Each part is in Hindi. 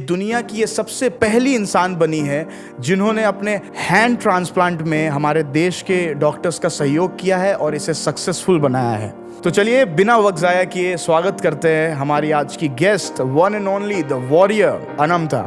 दुनिया की ये सबसे पहली इंसान बनी है जिन्होंने अपने हैंड ट्रांसप्लांट में हमारे देश के डॉक्टर्स का सहयोग किया है और इसे सक्सेसफुल बनाया है। तो चलिए बिना वक्त ज़ाया किए स्वागत करते हैं हमारी आज की guest, one and only the warrior Anmata.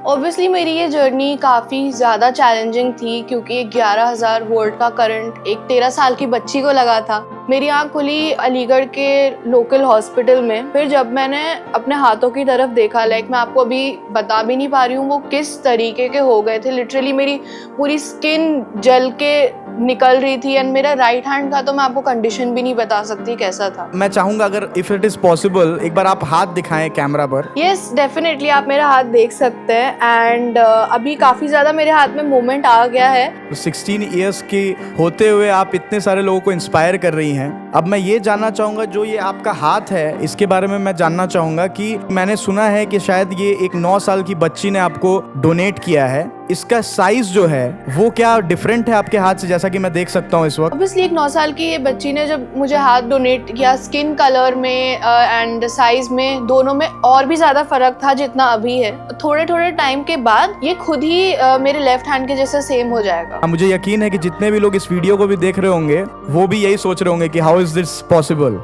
Obviously मेरी ये जर्नी काफ़ी ज़्यादा चैलेंजिंग थी क्योंकि 11,000 वोल्ट का करंट एक 13 साल की बच्ची को लगा था। मेरी आँख खुली अलीगढ़ के लोकल हॉस्पिटल में। फिर जब मैंने अपने हाथों की तरफ देखा, मैं आपको अभी बता भी नहीं पा रही हूँ वो किस तरीके के हो गए थे। लिटरली मेरी पूरी स्किन जल के निकल रही थी एंड मेरा राइट हैंड का तो मैं आपको कंडीशन भी नहीं बता सकती कैसा था। मैं चाहूँगा अगर इफ़ इट इज़ पॉसिबल एक बार आप हाथ दिखाएं कैमरा पर। यस डेफिनेटली आप मेरा हाथ देख सकते हैं एंड अभी काफ़ी ज़्यादा मेरे हाथ में मूवमेंट आ गया है। 16 इयर्स की होते हुए आप इतने सारे लोगों को इंस्पायर कर रही हैं। अब मैं ये जानना चाहूँगा, जो ये आपका हाथ है इसके बारे में मैं जानना चाहूँगा कि मैंने सुना है कि शायद ये एक 9 साल की बच्ची ने आपको डोनेट किया है। इसका साइज जो है वो क्या डिफरेंट है आपके हाथ से, जैसा कि मैं देख सकता हूँ इस वक्त? ऑब्वियसली एक 9 साल की ये बच्ची ने जब मुझे हाथ डोनेट किया, स्किन कलर में एंड साइज में दोनों में और भी ज़्यादा फ़र्क था जितना अभी है। थोड़े थोड़े टाइम के बाद ये खुद ही मेरे लेफ्ट हैंड के जैसे सेम हो जाएगा। मुझे यकीन है कि जितने भी लोग इस वीडियो को भी देख रहे होंगे वो भी यही सोच रहे होंगे कि how is this possible.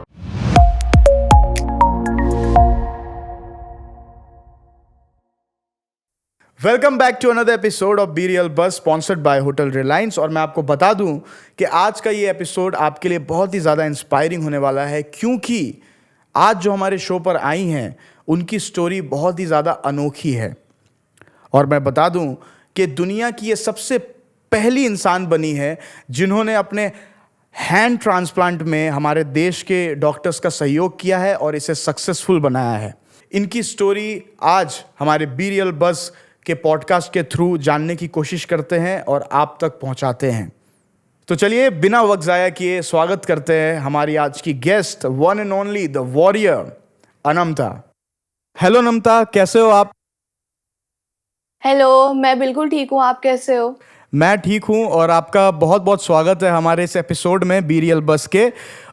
Welcome back to another episode of be real bus sponsored by hotel Reliance. और मैं आपको बता दूं कि आज का ये एपिसोड आपके लिए बहुत ही ज़्यादा इंस्पायरिंग होने वाला है, क्योंकि आज जो हमारे शो पर आई हैं उनकी स्टोरी बहुत ही ज़्यादा अनोखी है। और मैं बता दूं कि दुनिया की ये सबसे पहली इंसान बनी है जिन्होंने अपने हैंड ट्रांसप्लांट में हमारे देश के डॉक्टर्स का सहयोग किया है और इसे सक्सेसफुल बनाया है। इनकी स्टोरी आज हमारे बी रियल बस के पॉडकास्ट के थ्रू जानने की कोशिश करते हैं और आप तक पहुंचाते हैं। तो चलिए बिना वक्त ज़ाया किए स्वागत करते हैं हमारी आज की guest, one and only the warrior Anmata. Hello Anmata, कैसे हो आप? हेलो, मैं बिल्कुल ठीक हूँ, आप कैसे हो? मैं ठीक हूँ और आपका बहुत बहुत स्वागत है हमारे इस एपिसोड में बी रियल बस के।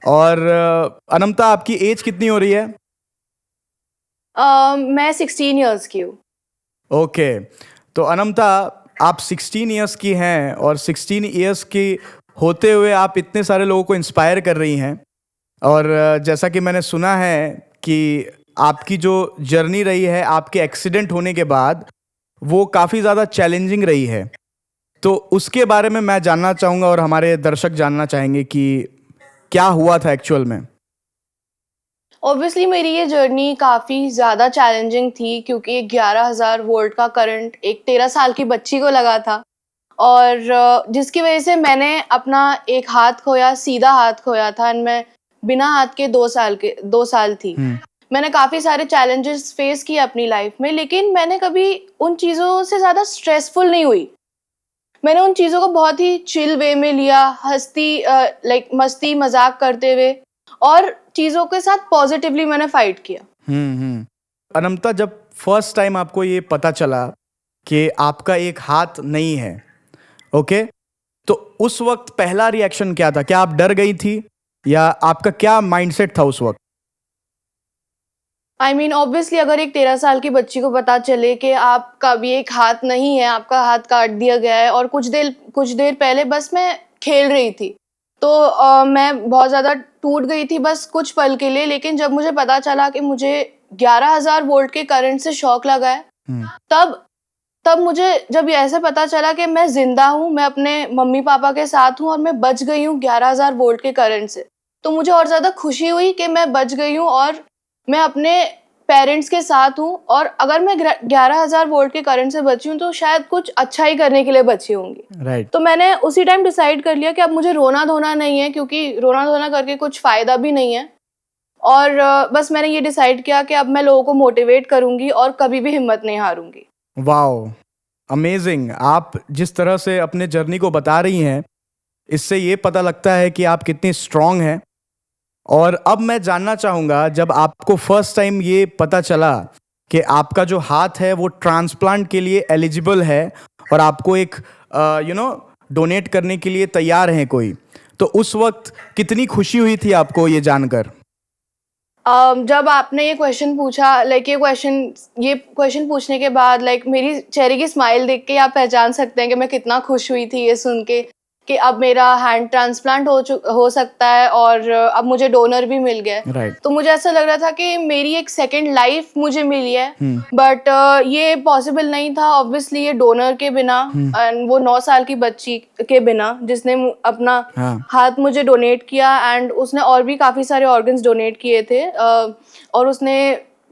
और अनमता, आपकी एज कितनी हो रही है? मैं 16 इयर्स की हूँ। ओके, तो अनमता आप 16 इयर्स की हैं और 16 इयर्स की होते हुए आप इतने सारे लोगों को इंस्पायर कर रही हैं। और जैसा कि मैंने सुना है कि आपकी जो जर्नी रही है आपके एक्सीडेंट होने के बाद वो काफ़ी ज़्यादा चैलेंजिंग रही है, तो उसके बारे में मैं जानना चाहूँगा और हमारे दर्शक जानना चाहेंगे कि क्या हुआ था एक्चुअल में। ऑब्वियसली मेरी ये जर्नी काफ़ी ज़्यादा चैलेंजिंग थी क्योंकि 11,000 वोल्ट का करंट एक 13 साल की बच्ची को लगा था और जिसकी वजह से मैंने अपना एक हाथ खोया, सीधा हाथ खोया था एंड मैं बिना हाथ के 2 साल थी। मैंने काफ़ी सारे चैलेंजेस फेस किए अपनी लाइफ में, लेकिन मैंने कभी उन चीज़ों से ज़्यादा स्ट्रेसफुल नहीं हुई। मैंने उन चीज़ों को बहुत ही चिल वे में लिया, मस्ती मजाक करते हुए, और चीज़ों के साथ पॉजिटिवली मैंने फाइट किया। अनमता, जब फर्स्ट टाइम आपको ये पता चला कि आपका एक हाथ नहीं है, ओके, तो उस वक्त पहला रिएक्शन क्या था? क्या आप डर गई थी या आपका क्या माइंडसेट था उस वक्त? ऑब्वियसली अगर एक 13 साल की बच्ची को पता चले कि आपका भी एक हाथ नहीं है, आपका हाथ काट दिया गया है, और कुछ देर पहले बस मैं खेल रही थी तो मैं बहुत ज़्यादा टूट गई थी बस कुछ पल के लिए। लेकिन जब मुझे पता चला कि मुझे 11,000 वोल्ट के करंट से शॉक लगा है, तब मुझे जब ये ऐसे पता चला कि मैं जिंदा हूँ, मैं अपने मम्मी पापा के साथ हूँ और मैं बच गई हूँ 11,000 वोल्ट के करंट से, तो मुझे और ज़्यादा खुशी हुई कि मैं बच गई हूँ और मैं अपने पेरेंट्स के साथ हूँ। और अगर मैं 11,000 वोल्ट के करंट से बची हूँ तो शायद कुछ अच्छा ही करने के लिए बची होंगी। राइट। तो मैंने उसी टाइम डिसाइड कर लिया कि अब मुझे रोना धोना नहीं है, क्योंकि रोना धोना करके कुछ फ़ायदा भी नहीं है। और बस मैंने ये डिसाइड किया कि अब मैं लोगों को मोटिवेट करूँगी और कभी भी हिम्मत नहीं हारूंगी। Wow, amazing. आप जिस तरह से अपने जर्नी को बता रही हैं, इससे ये पता लगता है कि आप कितनी स्ट्रांग हैं। और अब मैं जानना चाहूँगा, जब आपको फर्स्ट टाइम ये पता चला कि आपका जो हाथ है वो ट्रांसप्लांट के लिए एलिजिबल है और आपको एक डोनेट करने के लिए तैयार हैं कोई, तो उस वक्त कितनी खुशी हुई थी आपको ये जानकर? जब आपने ये क्वेश्चन पूछा, ये क्वेश्चन पूछने के बाद मेरी चेहरे की स्माइल देख के आप पहचान सकते हैं कि मैं कितना खुश हुई थी ये सुन के कि अब मेरा हैंड ट्रांसप्लांट हो सकता है और अब मुझे डोनर भी मिल गया है। राइट। तो मुझे ऐसा लग रहा था कि मेरी एक सेकंड लाइफ मुझे मिली है, बट ये पॉसिबल नहीं था ऑब्वियसली, ये डोनर के बिना एंड वो 9 साल की बच्ची के बिना जिसने अपना हाथ मुझे डोनेट किया, एंड उसने और भी काफ़ी सारे ऑर्गन्स डोनेट किए थे और उसने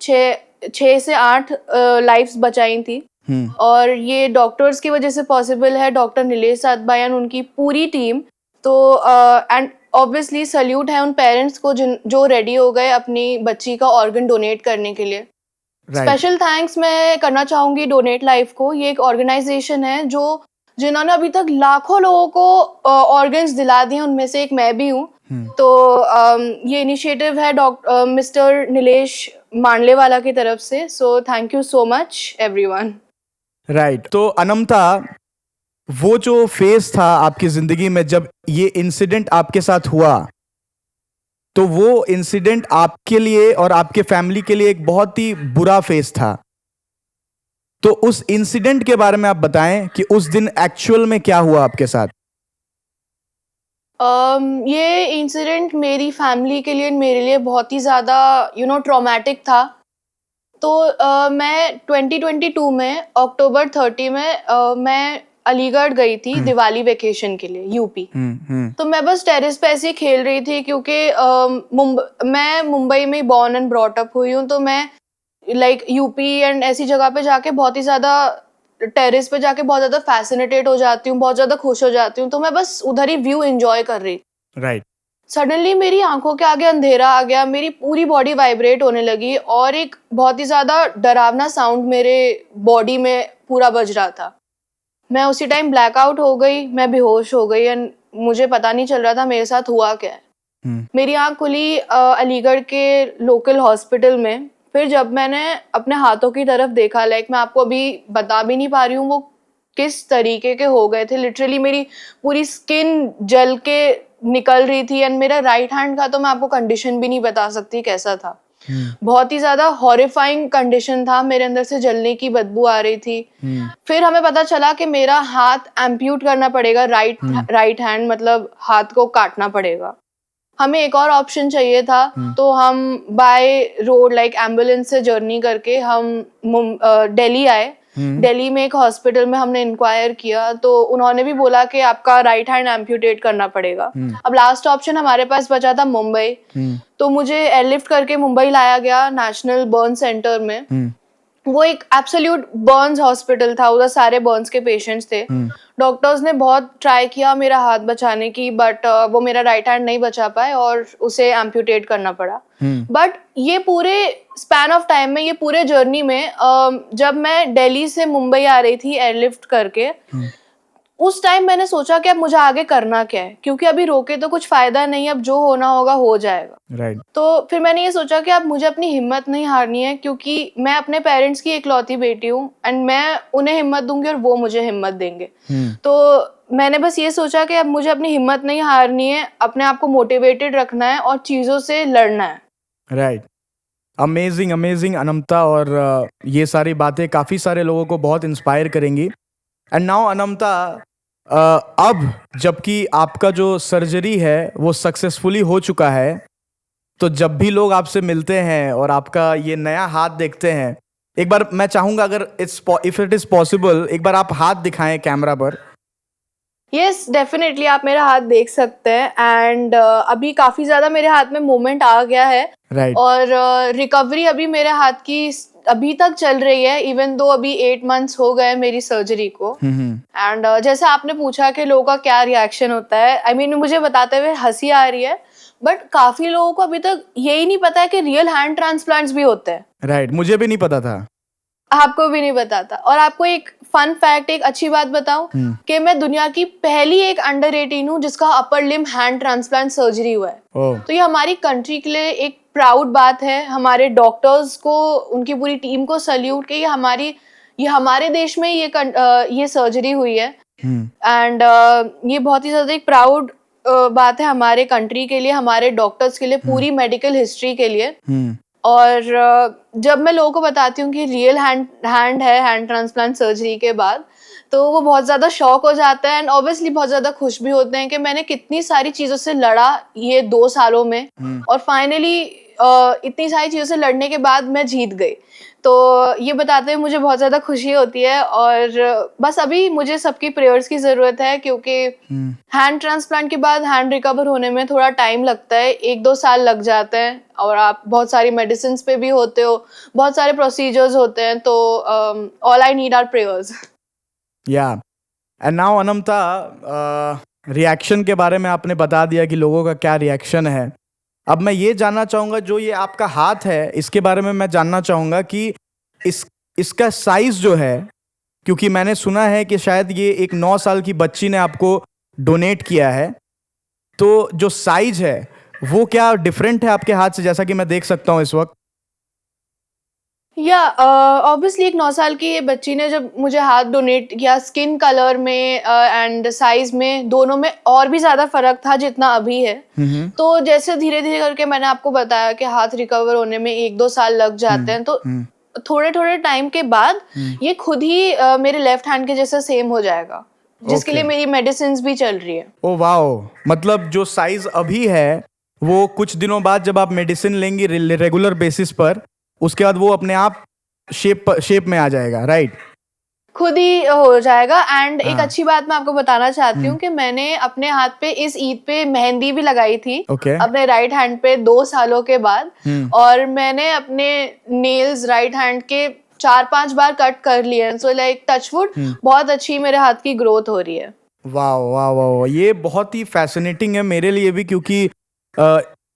6 से 8 लाइफ्स बचाई थी। और ये डॉक्टर्स की वजह से पॉसिबल है, डॉक्टर नीलेश सातबाई उनकी पूरी टीम। तो एंड ऑब्वियसली सल्यूट है उन पेरेंट्स को जो रेडी हो गए अपनी बच्ची का ऑर्गन डोनेट करने के लिए। स्पेशल थैंक्स मैं करना चाहूँगी डोनेट लाइफ को। ये एक ऑर्गेनाइजेशन है जिन्होंने अभी तक लाखों लोगों को ऑर्गन्स दिला दिए, उनमें से एक मैं भी हूँ। तो ये इनिशिएटिव है मिस्टर नीलेश मांडलेवाला की तरफ से। So thank you so much everyone. Right. तो अनमता, वो जो फेज था आपकी जिंदगी में जब ये इंसिडेंट आपके साथ हुआ, तो वो इंसिडेंट आपके लिए और आपके फैमिली के लिए एक बहुत ही बुरा फेज था। तो उस इंसिडेंट के बारे में आप बताएं कि उस दिन एक्चुअल में क्या हुआ आपके साथ। ये इंसिडेंट मेरी फैमिली के लिए, मेरे लिए बहुत ही ज़्यादा ट्रॉमेटिक था। तो मैं 2022 में अक्टूबर 30 में मैं अलीगढ़ गई थी दिवाली वेकेशन के लिए, यूपी। तो मैं बस टेरेस पे ऐसे ही खेल रही थी क्योंकि मैं मुंबई में बॉर्न एंड ब्रॉट अप हुई हूँ। तो मैं यूपी एंड ऐसी जगह पे जाके बहुत ही ज़्यादा टेरेस पे जाके बहुत ज़्यादा फैसिनेटेड हो जाती हूँ, बहुत ज़्यादा खुश हो जाती हूँ। तो मैं बस उधर ही व्यू एंजॉय कर रही। राइट। सडनली मेरी आंखों के आगे अंधेरा आ गया, मेरी पूरी बॉडी वाइब्रेट होने लगी और एक बहुत ही ज़्यादा डरावना साउंड मेरे बॉडी में पूरा बज रहा था। मैं उसी टाइम ब्लैकआउट हो गई, मैं बेहोश हो गई एंड मुझे पता नहीं चल रहा था मेरे साथ हुआ क्या है। मेरी आंख खुली अलीगढ़ के लोकल हॉस्पिटल में। फिर जब मैंने अपने हाथों की तरफ देखा, मैं आपको अभी बता भी नहीं पा रही हूँ वो किस तरीके के हो गए थे। लिटरली मेरी पूरी स्किन जल के निकल रही थी एंड मेरा राइट हैंड का तो मैं आपको कंडीशन भी नहीं बता सकती कैसा था। बहुत ही ज्यादा हॉरिफाइंग कंडीशन था, मेरे अंदर से जलने की बदबू आ रही थी। फिर हमें पता चला कि मेरा हाथ एम्प्यूट करना पड़ेगा, राइट हैंड, मतलब हाथ को काटना पड़ेगा। हमें एक और ऑप्शन चाहिए था। तो हम बाय रोड एम्बुलेंस से जर्नी करके हम दिल्ली आए। दिल्ली में एक हॉस्पिटल में हमने इंक्वायर किया तो उन्होंने भी बोला कि आपका राइट हैंड एम्प्यूटेट करना पड़ेगा। अब लास्ट ऑप्शन हमारे पास बचा था मुंबई। तो मुझे एयरलिफ्ट करके मुंबई लाया गया नेशनल बर्न सेंटर में। वो एक एब्सोल्यूट बर्न्स हॉस्पिटल था, उधर सारे बर्न्स के पेशेंट्स थे। डॉक्टर्स ने बहुत ट्राई किया मेरा हाथ बचाने की, बट वो मेरा राइट हैंड नहीं बचा पाए और उसे एम्प्यूटेट करना पड़ा। बट ये पूरे स्पैन ऑफ टाइम में, ये पूरे जर्नी में, जब मैं दिल्ली से मुंबई आ रही थी एयरलिफ्ट करके, उस टाइम मैंने सोचा कि अब मुझे आगे करना क्या है, क्योंकि अभी रोके तो कुछ फायदा नहीं, अब जो होना होगा हो जाएगा। राइट। तो फिर मैंने ये सोचा कि अब मुझे अपनी हिम्मत नहीं हारनी है, क्योंकि मैं अपने पेरेंट्स की इकलौती बेटी हूँ एंड मैं उन्हें हिम्मत दूंगी और वो मुझे हिम्मत देंगे। तो मैंने बस ये सोचा कि अब मुझे अपनी हिम्मत नहीं हारनी है, अपने आप को मोटिवेटेड रखना है और चीज़ों से लड़ना है। राइट। अमेजिंग अमेजिंग अनमता, और ये सारी बातें काफ़ी सारे लोगों को बहुत इंस्पायर करेंगी। एंड नाउ अनमता, अब जबकि आपका जो सर्जरी है वो सक्सेसफुली हो चुका है, तो जब भी लोग आपसे मिलते हैं और आपका ये नया हाथ देखते हैं, एक बार मैं चाहूँगा अगर इफ इट इज़ पॉसिबल, एक बार आप हाथ दिखाएं कैमरा पर। यस, डेफिनेटली आप मेरा हाथ देख सकते हैं एंड अभी काफ़ी ज़्यादा मेरे हाथ में मूवमेंट आ गया है। राइट। और रिकवरी अभी मेरे हाथ की अभी तक चल रही है, इवन दो अभी 8 मंथ्स हो गए मेरी सर्जरी को। एंड जैसे आपने पूछा कि लोगों का क्या रिएक्शन होता है, आई मीन मुझे बताते हुए हंसी आ रही है, बट काफ़ी लोगों को अभी तक यही नहीं पता है कि रियल हैंड ट्रांसप्लांट्स भी होते हैं। राइट, मुझे भी नहीं पता था। आपको भी नहीं पता था। और आपको एक फन फैक्ट, एक अच्छी बात बताऊं कि मैं दुनिया की पहली एक अंडर 18 हूँ जिसका अपर लिम्ब हैंड ट्रांसप्लांट सर्जरी हुआ है। तो ये हमारी कंट्री के लिए एक प्राउड बात है, हमारे डॉक्टर्स को, उनकी पूरी टीम को सल्यूट कि ये हमारे देश में ये सर्जरी हुई है। एंड ये बहुत ही ज्यादा एक प्राउड बात है हमारे कंट्री के लिए, हमारे डॉक्टर्स के लिए, पूरी मेडिकल हिस्ट्री के लिए। और जब मैं लोगों को बताती हूँ कि रियल हैंड है हैंड ट्रांसप्लांट सर्जरी के बाद, तो वो बहुत ज़्यादा शॉक हो जाता है एंड ऑब्वियसली बहुत ज़्यादा खुश भी होते हैं कि मैंने कितनी सारी चीज़ों से लड़ा ये 2 सालों में और फाइनली इतनी सारी चीज़ों से लड़ने के बाद मैं जीत गई। तो ये बताते हुए मुझे बहुत ज़्यादा खुशी होती है और बस अभी मुझे सबकी प्रेयर्स की ज़रूरत है, क्योंकि हैंड ट्रांसप्लांट के बाद हैंड रिकवर होने में थोड़ा टाइम लगता है, 1-2 साल लग जाते हैं और आप बहुत सारी मेडिसिन्स पे भी होते हो, बहुत सारे प्रोसीजर्स होते हैं, तो all I need are prayers. या एंड नाउ अनमता, रिएक्शन के बारे में आपने बता दिया कि लोगों का क्या रिएक्शन है। अब मैं ये जानना चाहूँगा, जो ये आपका हाथ है इसके बारे में मैं जानना चाहूँगा कि इसका साइज़ जो है, क्योंकि मैंने सुना है कि शायद ये एक 9 साल की बच्ची ने आपको डोनेट किया है, तो जो साइज है वो क्या डिफरेंट है आपके हाथ से, जैसा कि मैं देख सकता हूँ इस वक्त? या ऑब्वियसली एक 9 साल की ये बच्ची ने जब मुझे हाथ डोनेट किया, स्किन कलर में एंड साइज में दोनों में और भी ज़्यादा फर्क था जितना अभी है। तो जैसे धीरे धीरे करके मैंने आपको बताया कि हाथ रिकवर होने में 1-2 साल लग जाते हैं, तो थोड़े थोड़े टाइम के बाद ये खुद ही मेरे लेफ्ट हैंड के जैसा सेम हो जाएगा, जिसके लिए मेरी मेडिसिन भी चल रही है। ओ वाओ, मतलब जो साइज अभी है वो कुछ दिनों बाद जब आप मेडिसिन लेंगी रेगुलर बेसिस पर, उसके बाद वो अपने आप शेप में आ जाएगा, राइट? खुद ही हो जाएगा। एंड एक अच्छी बात मैं आपको बताना चाहती हूँ कि मैंने अपने हाथ पे इस ईद पे मेहंदी भी लगाई थी, अपने राइट हैंड पे 2 सालों के बाद। और मैंने अपने नेल्स राइट हैंड के 4-5 बार कट कर लिए। सो लाइक टचवुड बहुत अच्छी मेरे हाथ की ग्रोथ हो रही है। वाह वाह वाह, ये बहुत ही फैसिनेटिंग है मेरे लिए भी, क्योंकि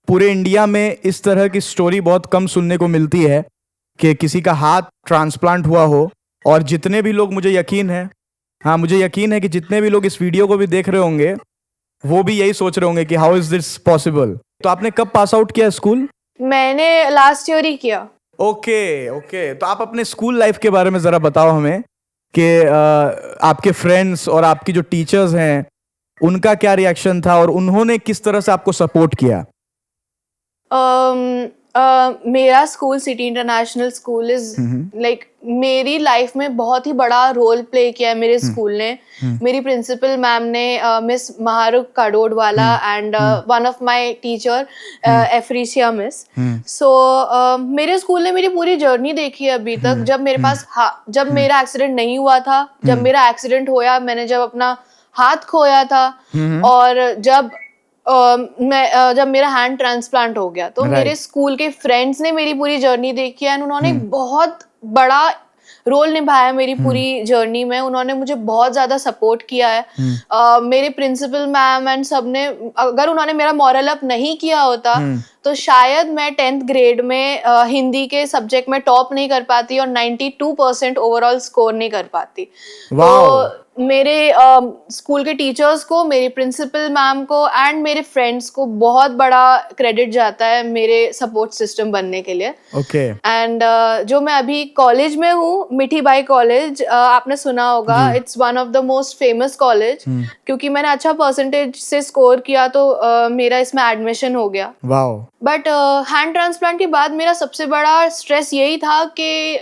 पूरे इंडिया में इस तरह की स्टोरी बहुत कम सुनने को मिलती है कि किसी का हाथ ट्रांसप्लांट हुआ हो। और जितने भी लोग, मुझे यकीन है, हाँ मुझे यकीन है कि जितने भी लोग इस वीडियो को भी देख रहे होंगे वो भी यही सोच रहे होंगे कि हाउ इज दिस पॉसिबल। तो आपने कब पास आउट किया स्कूल? मैंने लास्ट ईयर ही किया। ओके, तो आप अपने स्कूल लाइफ के बारे में ज़रा बताओ हमें कि आपके फ्रेंड्स और आपकी जो टीचर्स हैं उनका क्या रिएक्शन था और उन्होंने किस तरह से आपको सपोर्ट किया? मेरा school city international school is like मेरी लाइफ में बहुत ही बड़ा रोल प्ले किया है मेरे स्कूल ने। मेरी प्रिंसिपल मैम ने miss Mahrukh Kadodwala and one of my teacher एफ्रीशिया मिस। सो मेरे स्कूल ने मेरी पूरी जर्नी देखी है अभी तक। जब मेरे पास जब मेरा एक्सीडेंट नहीं हुआ था, जब मेरा एक्सीडेंट होया, मैंने जब अपना हाथ खोया था, और जब जब मेरा हैंड ट्रांसप्लांट हो गया, तो मेरे स्कूल के फ्रेंड्स ने मेरी पूरी जर्नी देखी है। उन्होंने बहुत बड़ा रोल निभाया मेरी पूरी जर्नी में। उन्होंने मुझे बहुत ज़्यादा सपोर्ट किया है। मेरे प्रिंसिपल मैम एंड सब ने, अगर उन्होंने मेरा मॉरल अप नहीं किया होता तो शायद मैं 10th ग्रेड में हिंदी के सब्जेक्ट में टॉप नहीं कर पाती और 92% ओवरऑल स्कोर नहीं कर पाती। तो मेरे स्कूल के टीचर्स को, मेरी प्रिंसिपल मैम को एंड मेरे फ्रेंड्स को बहुत बड़ा क्रेडिट जाता है मेरे सपोर्ट सिस्टम बनने के लिए। एंड जो मैं अभी कॉलेज में हूँ, मिठी बाई कॉलेज, आपने सुना होगा, it's one of the most famous college, क्योंकि मैंने अच्छा परसेंटेज से स्कोर किया तो मेरा इसमें एडमिशन हो गया। बट हैंड ट्रांसप्लांट के बाद मेरा सबसे बड़ा स्ट्रेस यही था कि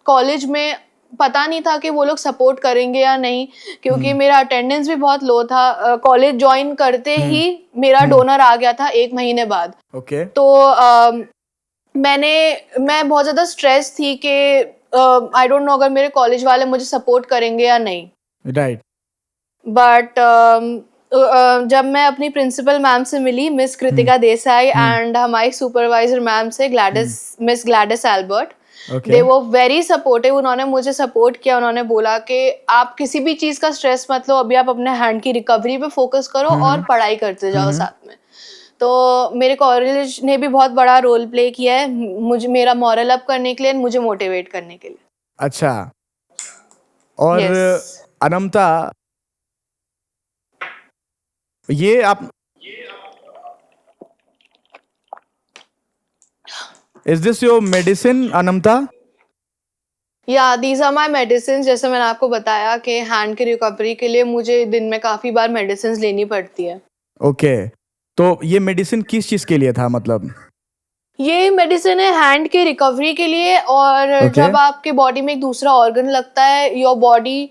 कॉलेज में पता नहीं था कि वो लोग सपोर्ट करेंगे या नहीं, क्योंकि मेरा अटेंडेंस भी बहुत लो था। कॉलेज ज्वाइन करते ही मेरा डोनर आ गया था 1 महीने बाद। तो मैं बहुत ज़्यादा स्ट्रेस थी कि आई डोंट नो अगर मेरे कॉलेज वाले मुझे सपोर्ट करेंगे या नहीं। राइट। बट जब मैं अपनी प्रिंसिपल मैम से मिली, मिस कृतिका देसाई, एंड हमारी सुपरवाइजर मैम से मिस ग्लैडिस एल्बर्ट, दे वो वेरी सपोर्टिव। उन्होंने मुझे सपोर्ट किया। उन्होंने बोला कि आप किसी भी चीज़ का स्ट्रेस मत लो, अभी आप अपने हैंड की रिकवरी पे फोकस करो और पढ़ाई करते जाओ साथ में। तो मेरे कॉलेज ने भी बहुत बड़ा रोल प्ले किया है मुझे, मेरा मॉरल अप करने के लिए, मुझे मोटिवेट करने के लिए। अच्छा, और अनमता, ये आप, Is this your medicine, Anmata? या दीज आर माई मेडिसिन। जैसे मैंने आपको बताया कि हैंड की रिकवरी के लिए मुझे दिन में काफ़ी बार मेडिसिन लेनी पड़ती है। ओके, तो ये मेडिसिन किस चीज़ के लिए था मतलब? ये मेडिसिन है हैंड के रिकवरी के लिए, और ओके। जब आपके बॉडी में एक दूसरा ऑर्गन लगता है, योर बॉडी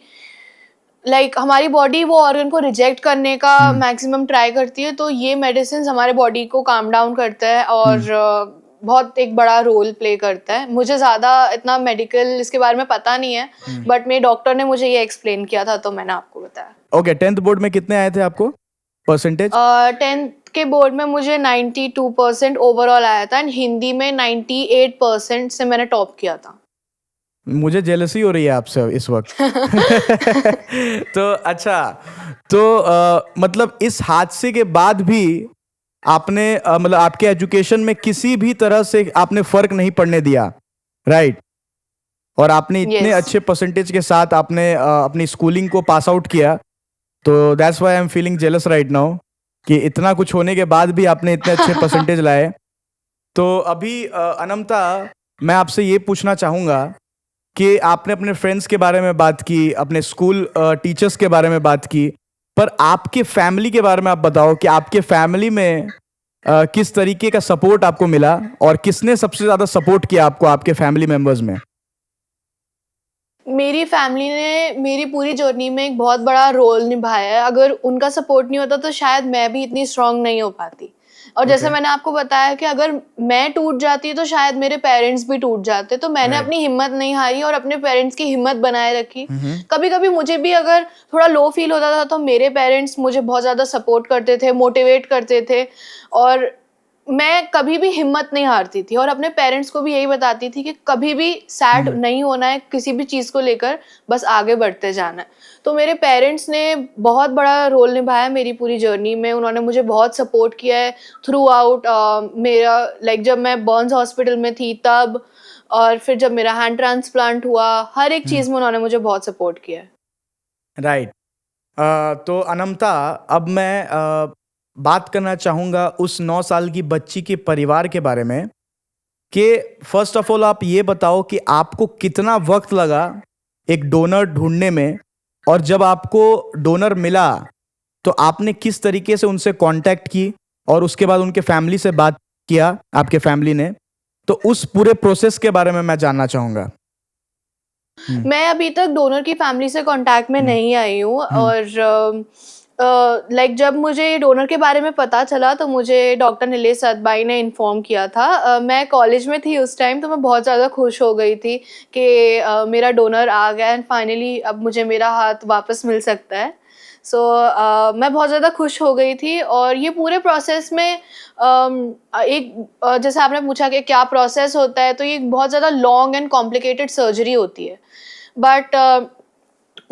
हमारी बॉडी वो ऑर्गन को रिजेक्ट करने का मैक्सिमम ट्राई करती है, तो ये मेडिसिन हमारे बॉडी को काम डाउन करता है और बहुत एक बड़ा रोल प्ले करता है। मुझे ज़्यादा इतना मेडिकल इसके बारे में पता नहीं है, बट मेरे डॉक्टर ने मुझे ये एक्सप्लेन किया था, तो मैंने आपको बताया। ओके, 10th बोर्ड में कितने आए थे आपको परसेंटेज? 10th के बोर्ड में मुझे 92% ओवरऑल आया था, एंड हिंदी में 98% से मैंने टॉप किया था। मुझे जेलसी हो रही है आपसे इस वक्त। तो अच्छा, तो मतलब इस हादसे के बाद भी आपने मतलब आपके एजुकेशन में किसी भी तरह से आपने फर्क नहीं पड़ने दिया, राइट? और आपने इतने Yes. अच्छे परसेंटेज के साथ आपने अपनी स्कूलिंग को पास आउट किया, तो that's why I am feeling jealous right now कि इतना कुछ होने के बाद भी आपने इतने अच्छे परसेंटेज लाए। तो अभी अनमता, मैं आपसे ये पूछना चाहूँगा कि आपने अपने फ्रेंड्स के बारे में बात की, अपने स्कूल टीचर्स के बारे में बात की, पर आपके फैमिली के बारे में आप बताओ कि आपके फैमिली में किस तरीके का सपोर्ट आपको मिला और किसने सबसे ज़्यादा सपोर्ट किया आपको आपके फैमिली मेंबर्स में? मेरी फैमिली ने मेरी पूरी जर्नी में एक बहुत बड़ा रोल निभाया है। अगर उनका सपोर्ट नहीं होता तो शायद मैं भी इतनी स्ट्रांग नहीं हो पाती। और जैसे Okay. मैंने आपको बताया कि अगर मैं टूट जाती तो शायद मेरे पेरेंट्स भी टूट जाते, तो मैंने Right. अपनी हिम्मत नहीं हारी और अपने पेरेंट्स की हिम्मत बनाए रखी। कभी कभी मुझे भी अगर थोड़ा लो फील होता था तो मेरे पेरेंट्स मुझे बहुत ज़्यादा सपोर्ट करते थे, मोटिवेट करते थे, और मैं कभी भी हिम्मत नहीं हारती थी और अपने पेरेंट्स को भी यही बताती थी कि कभी भी सैड नहीं होना है किसी भी चीज़ को लेकर, बस आगे बढ़ते जाना है। तो मेरे पेरेंट्स ने बहुत बड़ा रोल निभाया मेरी पूरी जर्नी में। उन्होंने मुझे बहुत सपोर्ट किया है थ्रू आउट मेरा, जब मैं बर्न्स हॉस्पिटल में थी तब, और फिर जब मेरा हैंड ट्रांसप्लांट हुआ, हर एक चीज़ में उन्होंने मुझे बहुत सपोर्ट किया है। राइट। तो अनमता, अब मैं बात करना चाहूँगा उस 9 साल की बच्ची के परिवार के बारे में कि फर्स्ट ऑफ ऑल आप ये बताओ कि आपको कितना वक्त लगा एक डोनर ढूंढने में, और जब आपको डोनर मिला तो आपने किस तरीके से उनसे कांटेक्ट की और उसके बाद उनके फैमिली से बात किया आपके फैमिली ने, तो उस पूरे प्रोसेस के बारे में मैं जानना चाहूँगा। मैं अभी तक डोनर की फैमिली से कांटेक्ट में नहीं आई हूँ, और जब मुझे डोनर के बारे में पता चला तो मुझे डॉक्टर नीलेश सतबाई ने इन्फॉर्म किया था। मैं कॉलेज में थी उस टाइम, तो मैं बहुत ज़्यादा खुश हो गई थी कि मेरा डोनर आ गया एंड फाइनली अब मुझे मेरा हाथ वापस मिल सकता है। सो मैं बहुत ज़्यादा खुश हो गई थी, और ये पूरे प्रोसेस में जैसे आपने पूछा कि क्या प्रोसेस होता है, तो ये बहुत ज़्यादा लॉन्ग एंड कॉम्प्लिकेटेड सर्जरी होती है। बट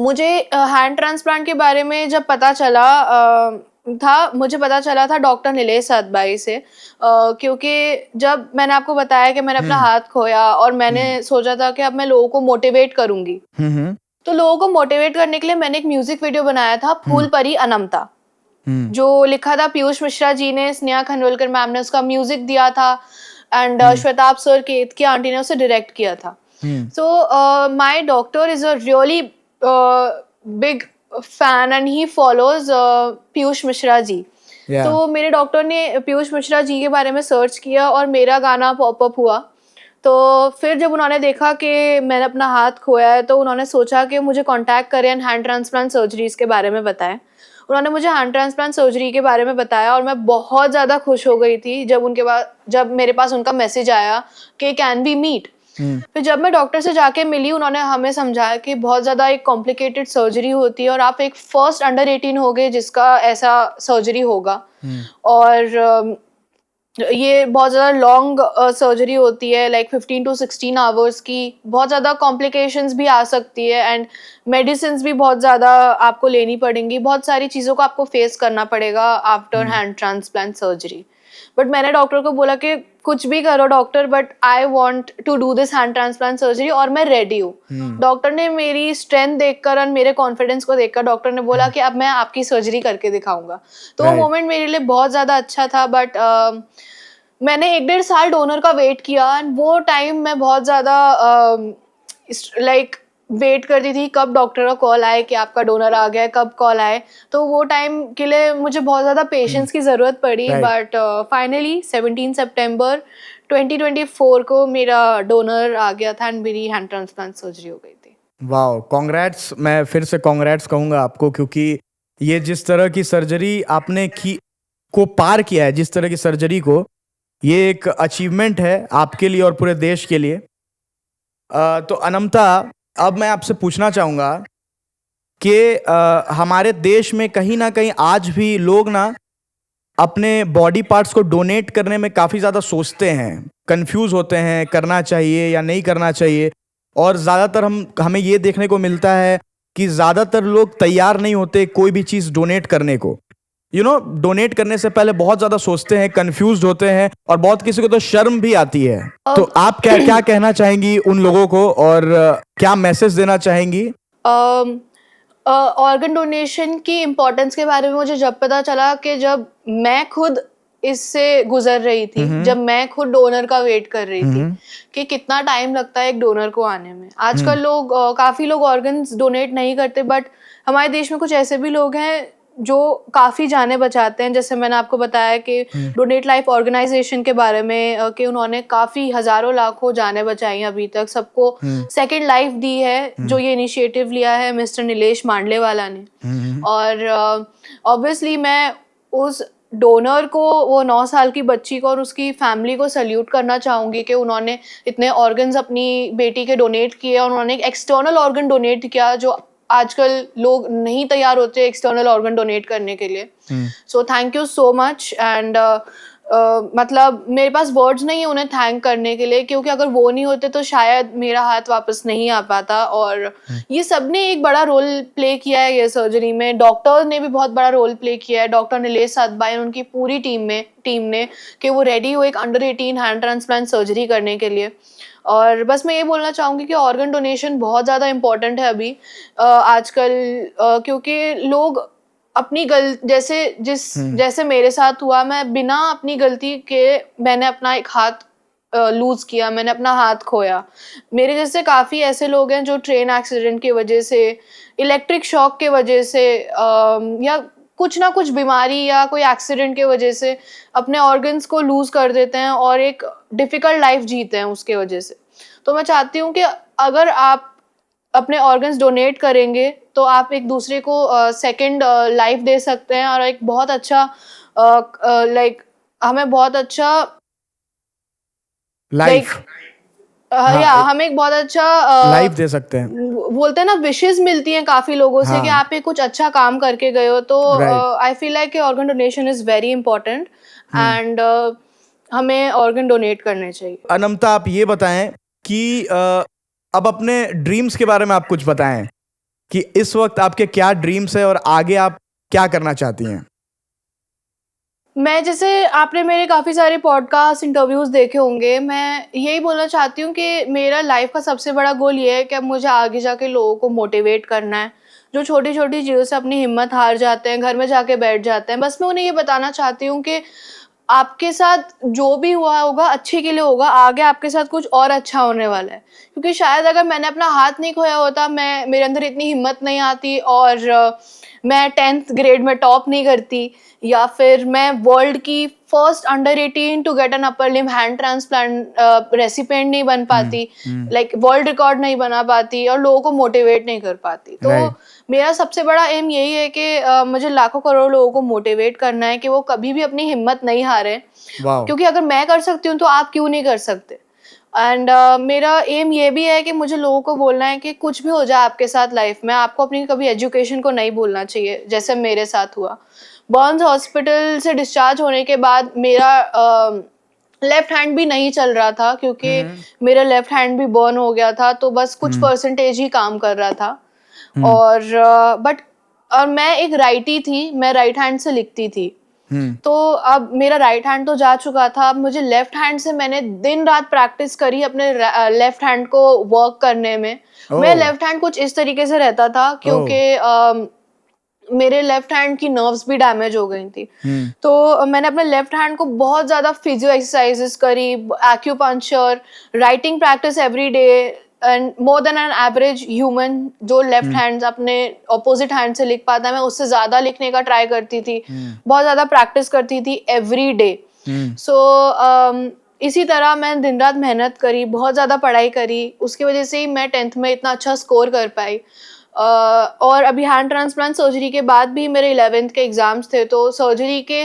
मुझे हैंड ट्रांसप्लांट के बारे में जब पता चला मुझे पता चला था डॉक्टर नीलेश सतबाई से, क्योंकि जब मैंने आपको बताया कि मैंने अपना हाथ खोया और मैंने सोचा था कि अब मैं लोगों को मोटिवेट करूंगी, तो लोगों को मोटिवेट करने के लिए मैंने एक म्यूजिक वीडियो बनाया था, फूल परी अनमता, जो लिखा था पीयूष मिश्रा जी ने, स्नेहा खनवलकर मैम ने उसका म्यूजिक दिया था, and Shwetab sir Ketaki aunty ने उसे डायरेक्ट किया था। So my doctor is a really big fan and he follows Piyush Mishra ji. Yeah. तो मेरे डॉक्टर ने पीयूष मिश्रा जी के बारे में सर्च किया और मेरा गाना पॉपअप हुआ। तो फिर जब उन्होंने देखा कि मैंने अपना हाथ खोया है, तो उन्होंने सोचा कि मुझे कांटेक्ट करें एंड हैंड ट्रांसप्लांट सर्जरीज के बारे में बताएं। उन्होंने मुझे हैंड ट्रांसप्लांट सर्जरी के बारे में बताया और मैं बहुत ज़्यादा खुश हो गई थी जब मेरे पास उनका मैसेज आया कि कैन वी मीट। फिर जब मैं डॉक्टर से जाके मिली, उन्होंने हमें समझाया कि बहुत ज़्यादा एक कॉम्प्लिकेटेड सर्जरी होती है और आप एक फर्स्ट अंडर 18 हो गए जिसका ऐसा सर्जरी होगा, और ये बहुत ज़्यादा लॉन्ग सर्जरी होती है, 15 to 16 आवर्स की। बहुत ज़्यादा कॉम्प्लिकेशंस भी आ सकती है एंड मेडिसिन भी बहुत ज़्यादा आपको लेनी पड़ेंगी, बहुत सारी चीज़ों को आपको फेस करना पड़ेगा after hand transplant surgery. But मैंने डॉक्टर को बोला कि कुछ भी करो doctor, but I want to do this hand transplant surgery और मैं रेडी हूँ। डॉक्टर ने मेरी स्ट्रेंथ देखकर और मेरे कॉन्फिडेंस को देखकर डॉक्टर ने बोला कि अब मैं आपकी सर्जरी करके दिखाऊंगा। तो वो मोमेंट मेरे लिए बहुत ज़्यादा अच्छा था। बट मैंने 1 डेढ़ साल डोनर का वेट किया एंड वो टाइम मैं बहुत ज़्यादा वेट करती थी कब डॉक्टर का कॉल आए कि आपका डोनर आ गया है, कब कॉल आए। तो वो टाइम के लिए मुझे बहुत ज़्यादा पेशेंस की ज़रूरत पड़ी, Right. बट फाइनली 17 सितंबर 2024 को मेरा डोनर आ गया था एंड मेरी हैंड ट्रांसप्लांट सर्जरी हो गई थी। Wow, congrats. मैं फिर से कॉन्ग्रेट्स कहूँगा आपको, क्योंकि ये जिस तरह की सर्जरी आपने की को पार किया है, जिस तरह की सर्जरी को, ये एक अचीवमेंट है आपके लिए और पूरे देश के लिए। तो अनमता, अब मैं आपसे पूछना चाहूँगा कि हमारे देश में कहीं ना कहीं आज भी लोग ना अपने बॉडी पार्ट्स को डोनेट करने में काफ़ी ज़्यादा सोचते हैं, कंफ्यूज होते हैं करना चाहिए या नहीं करना चाहिए। और ज़्यादातर हमें ये देखने को मिलता है कि ज़्यादातर लोग तैयार नहीं होते कोई भी चीज़ डोनेट करने को। डोनेट करने से पहले बहुत ज़्यादा सोचते हैं, कंफ्यूज होते हैं, और बहुत किसी को तो शर्म भी आती है। तो आप क्या क्या कहना चाहेंगी उन लोगों को, और क्या मैसेज देना चाहेंगी? ऑर्गन डोनेशन की इम्पोर्टेंस के बारे में मुझे जब पता चला कि जब मैं खुद इससे गुजर रही थी, जब मैं खुद डोनर का वेट कर रही थी कि कितना टाइम लगता है एक डोनर को आने में। आजकल लोग काफ़ी लोग ऑर्गन्स डोनेट नहीं करते, बट हमारे देश में कुछ ऐसे भी लोग हैं जो काफ़ी जानें बचाते हैं। जैसे मैंने आपको बताया कि डोनेट लाइफ ऑर्गेनाइजेशन के बारे में कि उन्होंने काफ़ी हज़ारों लाखों जानें बचाई हैं अभी तक, सबको सेकंड लाइफ दी है। जो ये इनिशिएटिव लिया है मिस्टर नीलेश मांडलेवाला ने। और ऑब्वियसली मैं उस डोनर को, वो 9 साल की बच्ची को और उसकी फैमिली को सल्यूट करना चाहूँगी कि उन्होंने इतने ऑर्गन्स अपनी बेटी के डोनेट किए और उन्होंने एक एक्सटर्नल ऑर्गन डोनेट किया, जो आजकल लोग नहीं तैयार होते एक्सटर्नल ऑर्गन डोनेट करने के लिए। So thank you so much. And मतलब मेरे पास वर्ड्स नहीं है उन्हें थैंक करने के लिए, क्योंकि अगर वो नहीं होते तो शायद मेरा हाथ वापस नहीं आ पाता। और ये सब ने एक बड़ा रोल प्ले किया है ये सर्जरी में। डॉक्टर ने भी बहुत बड़ा रोल प्ले किया है, डॉक्टर नीलेश सातबाई और उनकी पूरी टीम ने कि वो रेडी हो एक अंडर 18 हैंड ट्रांसप्लांट सर्जरी करने के लिए। और बस मैं ये बोलना चाहूँगी कि ऑर्गन डोनेशन बहुत ज़्यादा इम्पॉर्टेंट है अभी आजकल, क्योंकि लोग अपनी जैसे मेरे साथ हुआ, मैं बिना अपनी गलती के मैंने अपना एक हाथ लूज किया, मैंने अपना हाथ खोया। मेरे जैसे काफ़ी ऐसे लोग हैं जो ट्रेन एक्सीडेंट की वजह से, इलेक्ट्रिक शॉक के वजह से, या कुछ ना कुछ बीमारी या कोई एक्सीडेंट की वजह से अपने ऑर्गन्स को लूज कर देते हैं और एक डिफ़िकल्ट लाइफ जीते हैं उसके वजह से। तो मैं चाहती हूँ कि अगर आप अपने ऑर्गन्स डोनेट करेंगे तो आप एक दूसरे को सेकंड लाइफ दे सकते हैं और एक बहुत अच्छा हमें बहुत अच्छा लाइफ हमें एक बहुत अच्छा लाइफ दे सकते हैं। बोलते हैं ना, विशेस मिलती हैं काफी लोगों से कि आप ये कुछ अच्छा काम करके गए हो। तो I feel like organ donation is very important and हमें ऑर्गन डोनेट करने चाहिए। अनमता, आप ये बताएं कि अब अपने ड्रीम्स के बारे में आप कुछ बताएं कि इस वक्त आपके क्या ड्रीम्स है और आगे आप क्या करना चाहती हैं? मैं, जैसे आपने मेरे काफ़ी सारे पॉडकास्ट इंटरव्यूज़ देखे होंगे, मैं यही बोलना चाहती हूँ कि मेरा लाइफ का सबसे बड़ा गोल ये है कि अब मुझे आगे जाके लोगों को मोटिवेट करना है, जो छोटी-छोटी चीज़ों से अपनी हिम्मत हार जाते हैं, घर में जाके बैठ जाते हैं। बस मैं उन्हें ये बताना चाहती हूँ कि आपके साथ जो भी हुआ होगा अच्छे के लिए होगा, आगे आपके साथ कुछ और अच्छा होने वाला है। क्योंकि शायद अगर मैंने अपना हाथ नहीं खोया होता, मेरे अंदर इतनी हिम्मत नहीं आती और मैं 10th ग्रेड में टॉप नहीं करती, या फिर मैं वर्ल्ड की first under 18 to get an upper limb hand transplant recipient नहीं बन पाती, लाइक वर्ल्ड रिकॉर्ड नहीं बना पाती और लोगों को मोटिवेट नहीं कर पाती। तो मेरा सबसे बड़ा एम यही है कि मुझे लाखों करोड़ लोगों को मोटिवेट करना है कि वो कभी भी अपनी हिम्मत नहीं हारें, क्योंकि अगर मैं कर सकती हूँ तो आप क्यों नहीं कर सकते। एंड मेरा एम ये भी है कि मुझे लोगों को बोलना है कि कुछ भी हो जाए आपके साथ लाइफ में, आपको अपनी कभी एजुकेशन को नहीं भूलना चाहिए, जैसे मेरे साथ हुआ। बर्न्स हॉस्पिटल से डिस्चार्ज होने के बाद मेरा लेफ्ट हैंड भी नहीं चल रहा था, क्योंकि मेरा लेफ्ट हैंड भी बर्न हो गया था, तो बस कुछ परसेंटेज ही काम कर रहा था। और मैं एक राइटी थी, मैं राइट हैंड से लिखती थी। तो अब मेरा राइट हैंड तो जा चुका था, अब मुझे लेफ्ट हैंड से मैंने दिन रात प्रैक्टिस करी अपने लेफ्ट हैंड को वर्क करने में। मेरा लेफ्ट हैंड कुछ इस तरीके से रहता था, क्योंकि मेरे लेफ्ट हैंड की नर्व्स भी डैमेज हो गई थी। तो मैंने अपने लेफ्ट हैंड को बहुत ज़्यादा फिजियो एक्सरसाइजेस करी, acupuncture, writing practice every day, and more than an average human जो लेफ्ट हैंड अपने ऑपोजिट हैंड से लिख पाता है, मैं उससे ज्यादा लिखने का ट्राई करती थी, बहुत ज्यादा प्रैक्टिस करती थी एवरी डे। सो इसी तरह मैं दिन रात मेहनत करी, बहुत ज़्यादा पढ़ाई करी, उसकी वजह से ही मैं 10th में इतना अच्छा स्कोर कर पाई। और अभी हैंड ट्रांसप्लांट सर्जरी के बाद भी मेरे 11th के एग्ज़ाम्स थे, तो सर्जरी के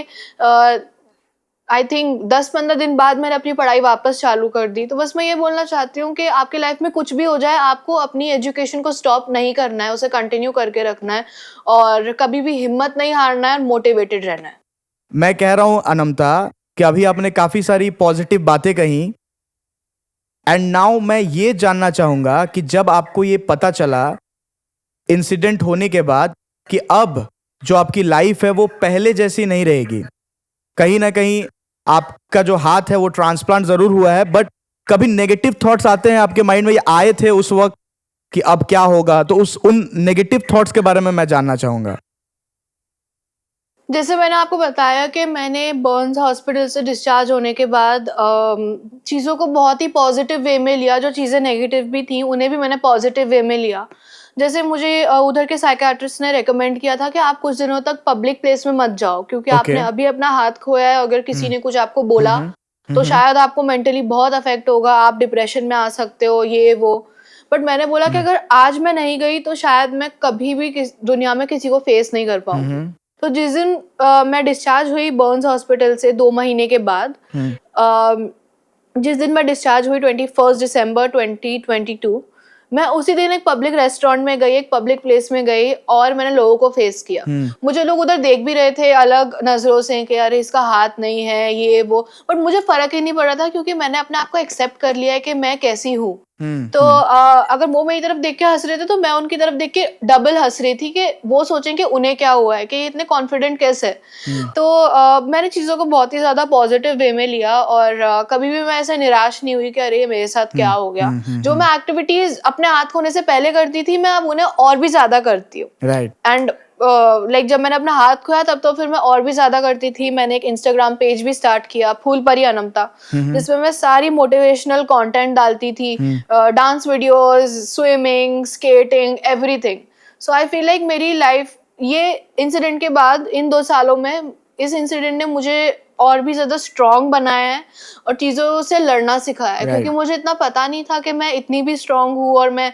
आई थिंक 10-15 दिन बाद मैंने अपनी पढ़ाई वापस चालू कर दी। तो बस मैं ये बोलना चाहती हूँ कि आपके लाइफ में कुछ भी हो जाए, आपको अपनी एजुकेशन को स्टॉप नहीं करना है, उसे कंटिन्यू करके रखना है और कभी भी हिम्मत नहीं हारना है और मोटिवेटेड रहना है। मैं कह रहा हूँ अनमता कि अभी आपने काफ़ी सारी पॉजिटिव बातें कही, एंड नाउ मैं ये जानना चाहूँगा कि जब आपको ये पता चला इंसिडेंट होने के बाद कि अब जो आपकी लाइफ है वो पहले जैसी नहीं रहेगी, कहीं ना कहीं आपका जो हाथ है वो ट्रांसप्लांट ज़रूर हुआ है, बट कभी नेगेटिव थॉट्स आते हैं आपके माइंड में, ये आए थे उस वक्त कि अब क्या होगा, तो उन नेगेटिव थॉट्स के बारे में मैं जानना चाहूँगा। जैसे मैंने आपको बताया कि मैंने बर्न्स हॉस्पिटल से डिस्चार्ज होने के बाद चीज़ों को बहुत ही पॉजिटिव वे में लिया, जो चीज़ें नेगेटिव भी थी उन्हें भी मैंने पॉजिटिव वे में लिया। जैसे मुझे उधर के साइकियाट्रिस्ट ने रेकमेंड किया था कि आप कुछ दिनों तक पब्लिक प्लेस में मत जाओ, क्योंकि आपने अभी अपना हाथ खोया है, अगर किसी ने कुछ आपको बोला तो शायद आपको मेंटली बहुत अफेक्ट होगा, आप डिप्रेशन में आ सकते हो, ये वो। बट मैंने बोला कि अगर आज मैं नहीं गई तो शायद मैं कभी भी दुनिया में किसी को फेस नहीं कर पाऊंगी। तो जिस दिन मैं डिस्चार्ज हुई बर्न्स हॉस्पिटल से 2 महीने के बाद, जिस दिन मैं डिस्चार्ज हुई 21 दिसंबर 2022, मैं उसी दिन एक पब्लिक रेस्टोरेंट में गई, एक पब्लिक प्लेस में गई और मैंने लोगों को फेस किया। मुझे लोग उधर देख भी रहे थे अलग नजरों से कि अरे इसका हाथ नहीं है, ये वो, बट मुझे फर्क ही नहीं पड़ा था, क्योंकि मैंने अपने आप को एक्सेप्ट कर लिया है कि मैं कैसी हूँ। तो अगर वो मेरी तरफ देख के हंस रहे थे तो मैं उनकी तरफ देख के डबल हंस रही थी कि वो सोचें कि उन्हें क्या हुआ है, कि ये इतने कॉन्फिडेंट कैसे है। तो मैंने चीज़ों को बहुत ही ज़्यादा पॉजिटिव वे में लिया और कभी भी मैं ऐसे निराश नहीं हुई कि अरे मेरे साथ क्या हो गया। जो मैं एक्टिविटीज अपने हाथ खोने से पहले करती थी, मैं अब उन्हें और भी ज़्यादा करती हूँ। राइट। एंड लाइक जब मैंने अपना हाथ खोया तब तो फिर मैं और भी ज्यादा करती थी। मैंने एक इंस्टाग्राम पेज भी स्टार्ट किया, फूलपरी अनमता, जिसमें मैं सारी मोटिवेशनल कंटेंट डालती थी, dance videos, swimming, skating, everything. So I feel like मेरी लाइफ ये इंसिडेंट के बाद इन 2 सालों में, इस इंसिडेंट ने मुझे और भी ज्यादा स्ट्रांग बनाया है और चीजों से लड़ना सिखाया है। क्योंकि मुझे इतना पता नहीं था कि मैं इतनी भी स्ट्रांग हूँ और मैं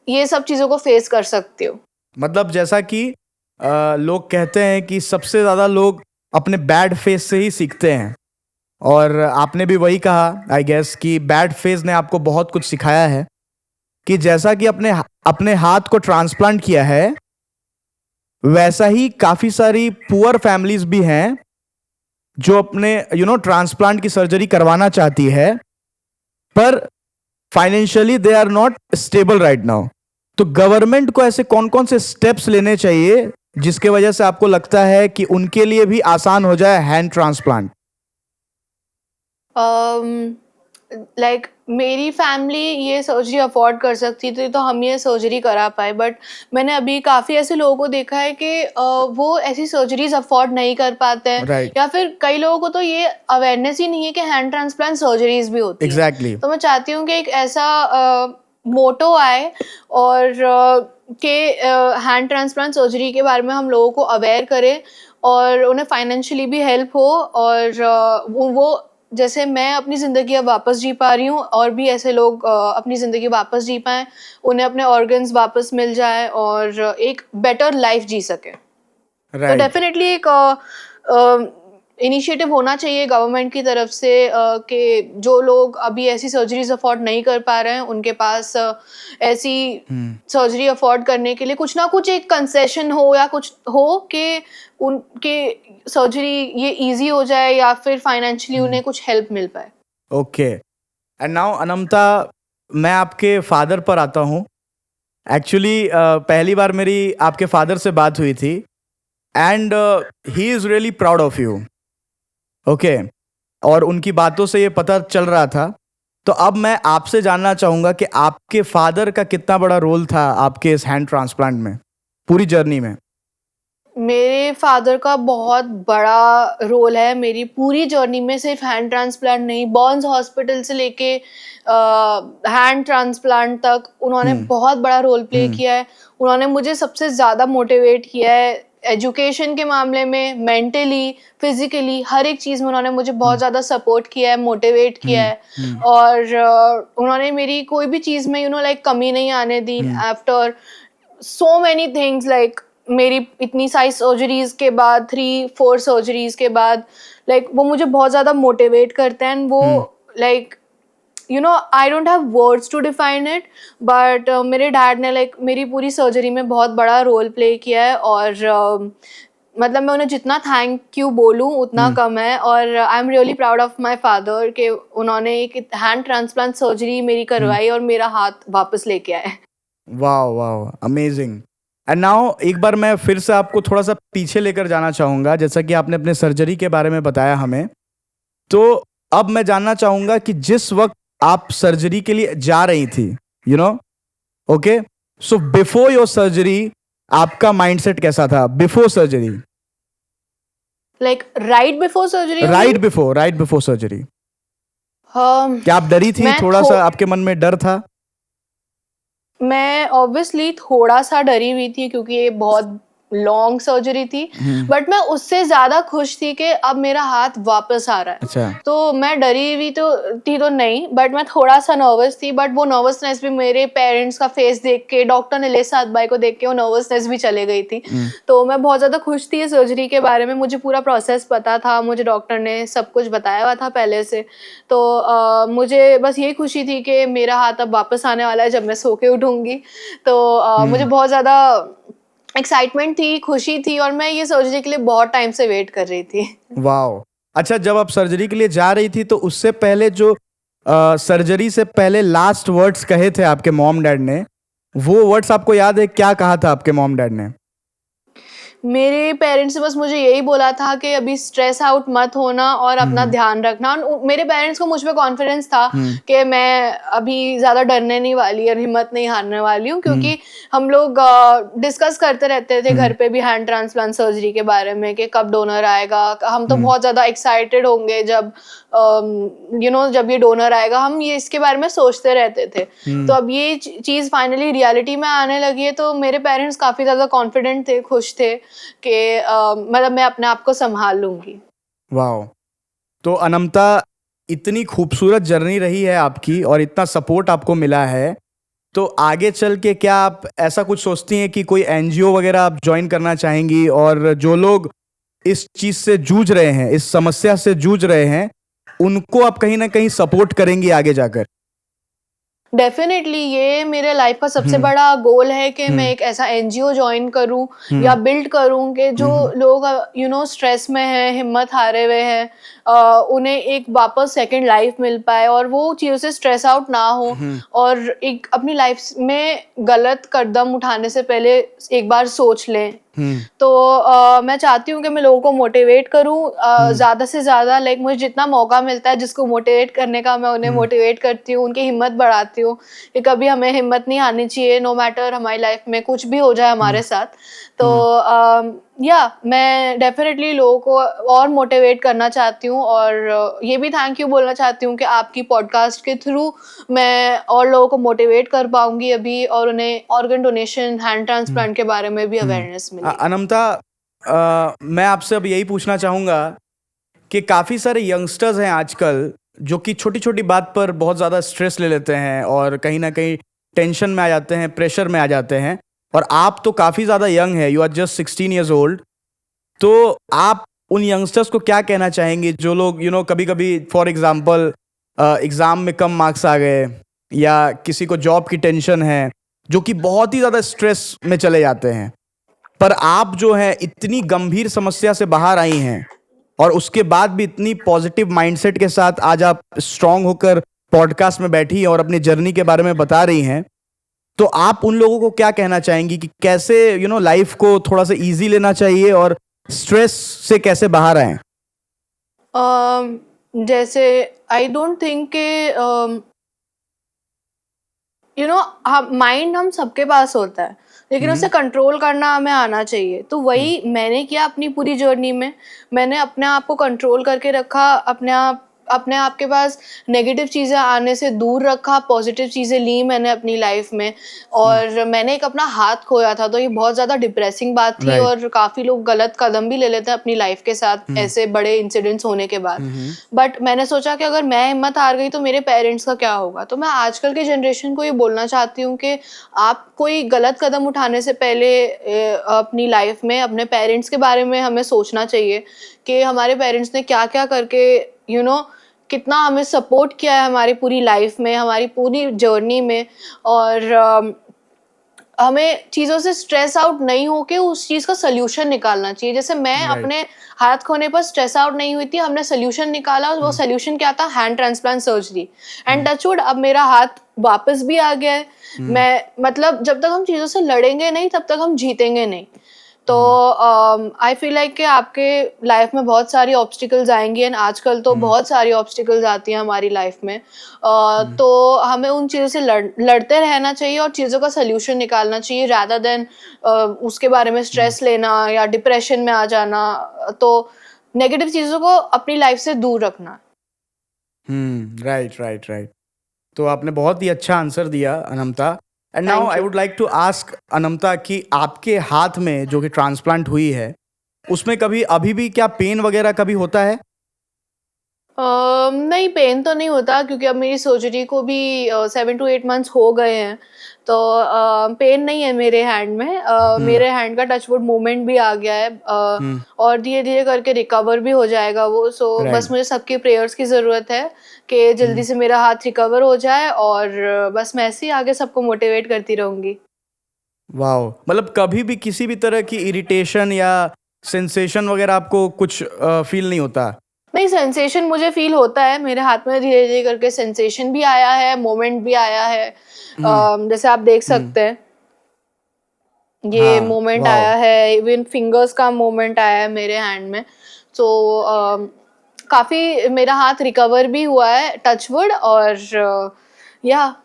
ये सब चीजों को फेस कर सकती हूँ। मतलब जैसा कि लोग कहते हैं कि सबसे ज़्यादा लोग अपने बैड फेस से ही सीखते हैं, और आपने भी वही कहा आई गेस कि बैड फेस ने आपको बहुत कुछ सिखाया है, कि जैसा कि अपने हाथ को ट्रांसप्लांट किया है, वैसा ही काफ़ी सारी पुअर फैमिलीज भी हैं जो अपने ट्रांसप्लांट की सर्जरी करवाना चाहती है, पर financially they are not stable right now. तो गवर्नमेंट को ऐसे कौन कौन से स्टेप्स लेने चाहिए जिसके वजह से आपको लगता है कि उनके लिए भी आसान हो जाए हैंड ट्रांसप्लांट? लाइक मेरी फैमिली ये सर्जरी अफोर्ड कर सकती थी तो हम ये सर्जरी करा पाए, बट मैंने अभी काफ़ी ऐसे लोगों को देखा है कि वो ऐसी सर्जरीज अफोर्ड नहीं कर पाते हैं। Right. या फिर कई लोगों को तो ये अवेयरनेस ही नहीं है कि हैंड ट्रांसप्लांट सर्जरीज भी होती Exactly. तो मैं चाहती हूँ कि एक ऐसा मोटो आए और कि हैंड ट्रांसप्लांट सर्जरी के बारे में हम लोगों को अवेयर करें और उन्हें फाइनेंशियली भी हेल्प हो, और वो जैसे मैं अपनी ज़िंदगी अब वापस जी पा रही हूँ और भी ऐसे लोग अपनी ज़िंदगी वापस जी पाएँ, उन्हें अपने ऑर्गन्स वापस मिल जाए और एक बेटर लाइफ जी सकें। तो डेफिनेटली एक इनिशिएटिव होना चाहिए गवर्नमेंट की तरफ से कि जो लोग अभी ऐसी सर्जरीज अफोर्ड नहीं कर पा रहे हैं उनके पास ऐसी सर्जरी अफोर्ड करने के लिए कुछ ना कुछ एक कंसेशन हो या कुछ हो कि उनके सर्जरी ये इजी हो जाए या फिर फाइनेंशियली उन्हें कुछ हेल्प मिल पाए। ओके, एंड नाउ अनमता, मैं आपके फादर पर आता हूँ। एक्चुअली पहली बार मेरी आपके फादर से बात हुई थी, and he is really proud of you. Okay, और उनकी बातों से ये पता चल रहा था। तो अब मैं आपसे जानना चाहूँगा कि आपके फादर का कितना बड़ा रोल था आपके इस हैंड ट्रांसप्लांट में, पूरी जर्नी में? मेरे फादर का बहुत बड़ा रोल है मेरी पूरी जर्नी में। सिर्फ हैंड ट्रांसप्लांट नहीं, बर्न्स हॉस्पिटल से लेके हैंड ट्रांसप्लांट तक उन्होंने बहुत बड़ा रोल प्ले किया है। उन्होंने मुझे सबसे ज़्यादा मोटिवेट किया है एजुकेशन के मामले में, मेंटली, फिजिकली, हर एक चीज़ में उन्होंने मुझे बहुत ज़्यादा सपोर्ट किया है, मोटिवेट किया है। और उन्होंने मेरी कोई भी चीज़ में लाइक कमी नहीं आने दी। After so many things, like मेरी इतनी सारी सर्जरीज के बाद, 3-4 सर्जरीज के बाद, लाइक वो मुझे बहुत ज़्यादा मोटिवेट करते हैं। वो like I don't have words to define it, but मेरे डैड ने लाइक मेरी पूरी सर्जरी में बहुत बड़ा रोल प्ले किया है। और मतलब मैं उन्हें जितना थैंक यू बोलूँ उतना कम है। और I am really proud of my father कि उन्होंने एक हैंड ट्रांसप्लांट सर्जरी मेरी करवाई और मेरा हाथ वापस लेके आए। वाह वाह, अमेजिंग। एंड नाउ एक बार मैं फिर से आपको थोड़ा सा पीछे लेकर जाना चाहूँगा, जैसा कि आपने अपने सर्जरी के बारे में बताया हमें। तो अब मैं जानना चाहूँगा कि जिस वक्त आप सर्जरी के लिए जा रही थी, okay, so before your surgery आपका माइंडसेट कैसा था? Before surgery, like right before surgery? Right before surgery, क्या आप डरी थी? थोड़ा सा आपके मन में डर था? मैं ऑब्वियसली थोड़ा सा डरी हुई थी क्योंकि ये बहुत लॉन्ग सर्जरी थी, बट मैं उससे ज्यादा खुश थी कि अब मेरा हाथ वापस आ रहा है। अच्छा। तो मैं डरी हुई तो नहीं, बट मैं थोड़ा सा नर्वस थी। बट वो नर्वसनेस भी मेरे पेरेंट्स का फेस देख के, डॉक्टर नीलेश साथ भाई को देख के वो नर्वसनेस भी चले गई थी। तो मैं बहुत ज्यादा खुश थी सर्जरी के बारे में। मुझे पूरा प्रोसेस पता था, मुझे डॉक्टर ने सब कुछ बताया हुआ था पहले से। तो मुझे बस यही खुशी थी कि मेरा हाथ अब वापस आने वाला है जब मैं सो के उठूंगी। तो मुझे बहुत ज्यादा एक्साइटमेंट थी, खुशी थी, और मैं ये सर्जरी के लिए बहुत टाइम से वेट कर रही थी। वाओ। अच्छा, जब आप सर्जरी के लिए जा रही थी तो उससे पहले जो सर्जरी से पहले लास्ट वर्ड्स कहे थे आपके मॉम डैड ने, वो वर्ड्स आपको याद है? क्या कहा था आपके मॉम डैड ने? मेरे पेरेंट्स ने बस मुझे यही बोला था कि अभी स्ट्रेस आउट मत होना और अपना ध्यान रखना। मेरे पेरेंट्स को मुझ पे कॉन्फिडेंस था कि मैं अभी ज़्यादा डरने नहीं वाली और हिम्मत नहीं हारने वाली हूँ, क्योंकि हम लोग डिस्कस करते रहते थे घर पे भी हैंड ट्रांसप्लांट सर्जरी के बारे में कि कब डोनर आएगा। हम तो बहुत ज़्यादा एक्साइटेड होंगे जब जब ये डोनर आएगा, हम ये इसके बारे में सोचते रहते थे। तो अब ये चीज़ फाइनली रियलिटी में आने लगी है, तो मेरे पेरेंट्स काफ़ी ज़्यादा कॉन्फिडेंट थे, खुश थे कि मतलब मैं अपने आप को संभाल लूंगी। वाह। तो अनमता, इतनी खूबसूरत जर्नी रही है आपकी और इतना सपोर्ट आपको मिला है, तो आगे चल के क्या आप ऐसा कुछ सोचती हैं कि कोई एनजीओ वगैरह आप ज्वाइन करना चाहेंगी, और जो लोग इस चीज़ से जूझ रहे हैं, इस समस्या से जूझ रहे हैं, उनको आप कहीं ना कहीं सपोर्ट करेंगी आगे जाकर? डेफिनेटली ये मेरे लाइफ का सबसे बड़ा गोल है कि मैं एक ऐसा एनजीओ ज्वाइन करूं या बिल्ड करूं कि जो लोग स्ट्रेस में हैं, हिम्मत हारे हुए हैं, उन्हें एक वापस सेकंड लाइफ मिल पाए और वो चीज़ों से स्ट्रेस आउट ना हो, और एक अपनी लाइफ में गलत कदम उठाने से पहले एक बार सोच लें। तो मैं चाहती हूँ कि मैं लोगों को मोटिवेट करूँ ज़्यादा से ज़्यादा। लाइक मुझे जितना मौका मिलता है जिसको मोटिवेट करने का, मैं उन्हें मोटिवेट करती हूँ, उनकी हिम्मत बढ़ाती हूँ कि कभी हमें हिम्मत नहीं हारनी चाहिए, नो मैटर हमारी लाइफ में कुछ भी हो जाए हमारे साथ। तो मैं डेफिनेटली लोगों को और मोटिवेट करना चाहती हूँ, और ये भी थैंक यू बोलना चाहती हूँ कि आपकी पॉडकास्ट के थ्रू मैं और लोगों को मोटिवेट कर पाऊंगी अभी, और उन्हें ऑर्गन डोनेशन, हैंड ट्रांसप्लांट के बारे में भी अवेयरनेस मिलेगी। अनमता, मैं आपसे अब यही पूछना चाहूँगा कि काफ़ी सारे यंगस्टर्स हैं आजकल जो कि छोटी छोटी बात पर बहुत ज़्यादा स्ट्रेस ले लेते हैं और कहीं ना कहीं टेंशन में आ जाते हैं, प्रेशर में आ जाते हैं, और आप तो काफ़ी ज़्यादा यंग है, you are just 16 years old. तो आप उन यंगस्टर्स को क्या कहना चाहेंगे जो लोग कभी कभी फॉर एग्जांपल एग्ज़ाम में कम मार्क्स आ गए, या किसी को जॉब की टेंशन है, जो कि बहुत ही ज़्यादा स्ट्रेस में चले जाते हैं, पर आप जो है इतनी गंभीर समस्या से बाहर आई हैं और उसके बाद भी इतनी पॉजिटिव माइंडसेट के साथ आज आप स्ट्रांग होकर पॉडकास्ट में बैठी और अपनी जर्नी के बारे में बता रही हैं, तो आप उन लोगों को क्या कहना चाहेंगी कि कैसे लाइफ को थोड़ा सा इजी लेना चाहिए और स्ट्रेस से कैसे बाहर आए? जैसे आई डोंट थिंक के यू नो माइंड हम सबके पास होता है, लेकिन उसे कंट्रोल करना हमें आना चाहिए। तो वही मैंने किया अपनी पूरी जर्नी में। मैंने अपने आप को कंट्रोल करके रखा, अपने आप के पास नेगेटिव चीज़ें आने से दूर रखा, पॉजिटिव चीज़ें ली मैंने अपनी लाइफ में। और मैंने एक अपना हाथ खोया था, तो ये बहुत ज़्यादा डिप्रेसिंग बात थी, राइट। और काफ़ी लोग गलत कदम भी ले लेते हैं अपनी लाइफ के साथ ऐसे बड़े इंसिडेंट्स होने के बाद। बट मैंने सोचा कि अगर मैं हिम्मत हार गई तो मेरे पेरेंट्स का क्या होगा। तो मैं आजकल के जनरेशन को ये बोलना चाहती हूँ कि आप कोई गलत कदम उठाने से पहले अपनी लाइफ में अपने पेरेंट्स के बारे में हमें सोचना चाहिए कि हमारे पेरेंट्स ने क्या क्या करके कितना हमें सपोर्ट किया है हमारी पूरी लाइफ में, हमारी पूरी जर्नी में। और हमें चीज़ों से स्ट्रेस आउट नहीं होके उस चीज़ का सॉल्यूशन निकालना चाहिए। जैसे मैं राइट। अपने हाथ खोने पर स्ट्रेस आउट नहीं हुई थी, हमने सॉल्यूशन निकाला, और वो सॉल्यूशन क्या था? Hand transplant surgery. And touch wood अब मेरा हाथ वापस भी आ गया है। मैं मतलब जब तक हम चीज़ों से लड़ेंगे नहीं तब तक हम जीतेंगे नहीं। तो आई फील लाइक कि आपके लाइफ में बहुत सारी ऑब्स्टिकल्स आएंगी, एंड आजकल तो बहुत सारी ऑब्स्टिकल्स आती हैं हमारी लाइफ में। तो हमें उन चीज़ों से लड़ते रहना चाहिए और चीज़ों का सल्यूशन निकालना चाहिए, रादर देन उसके बारे में स्ट्रेस लेना या डिप्रेशन में आ जाना। तो नेगेटिव चीज़ों को अपनी लाइफ से दूर रखना। Right, right, right. तो आपने बहुत ही अच्छा आंसर दिया Anmata. And now thank I you. Would like to ask Anmata कि आपके हाथ में जो कि ट्रांसप्लांट हुई है, उसमें कभी अभी भी क्या पेन वगैरह कभी होता है? नहीं, पेन तो नहीं होता, क्योंकि अब मेरी सर्जरी को भी 7 to 8 months हो गए हैं। तो पेन नहीं है मेरे हैंड में। मेरे हैंड का टच वुड मूवमेंट भी आ गया है, और धीरे धीरे करके रिकवर भी हो जाएगा वो। सो राइट। बस मुझे सबकी प्रेयर्स की ज़रूरत है कि जल्दी से मेरा हाथ रिकवर हो जाए, और बस मैं ऐसे ही आगे सबको मोटिवेट करती रहूँगी। वाओ, मतलब कभी भी किसी भी तरह की इरिटेशन या सेंसेशन वगैरह आपको कुछ फील नहीं होता? नहीं, सेंसेशन मुझे फील होता है, मेरे हाथ में धीरे धीरे करके सेंसेशन भी आया है, मोमेंट भी आया है। जैसे आप देख सकते हैं, ये हाँ, मोमेंट वाओ। आया है, इवन फिंगर्स का मोमेंट आया है मेरे हैंड में। तो काफ़ी मेरा हाथ रिकवर भी हुआ है, टच वुड। और या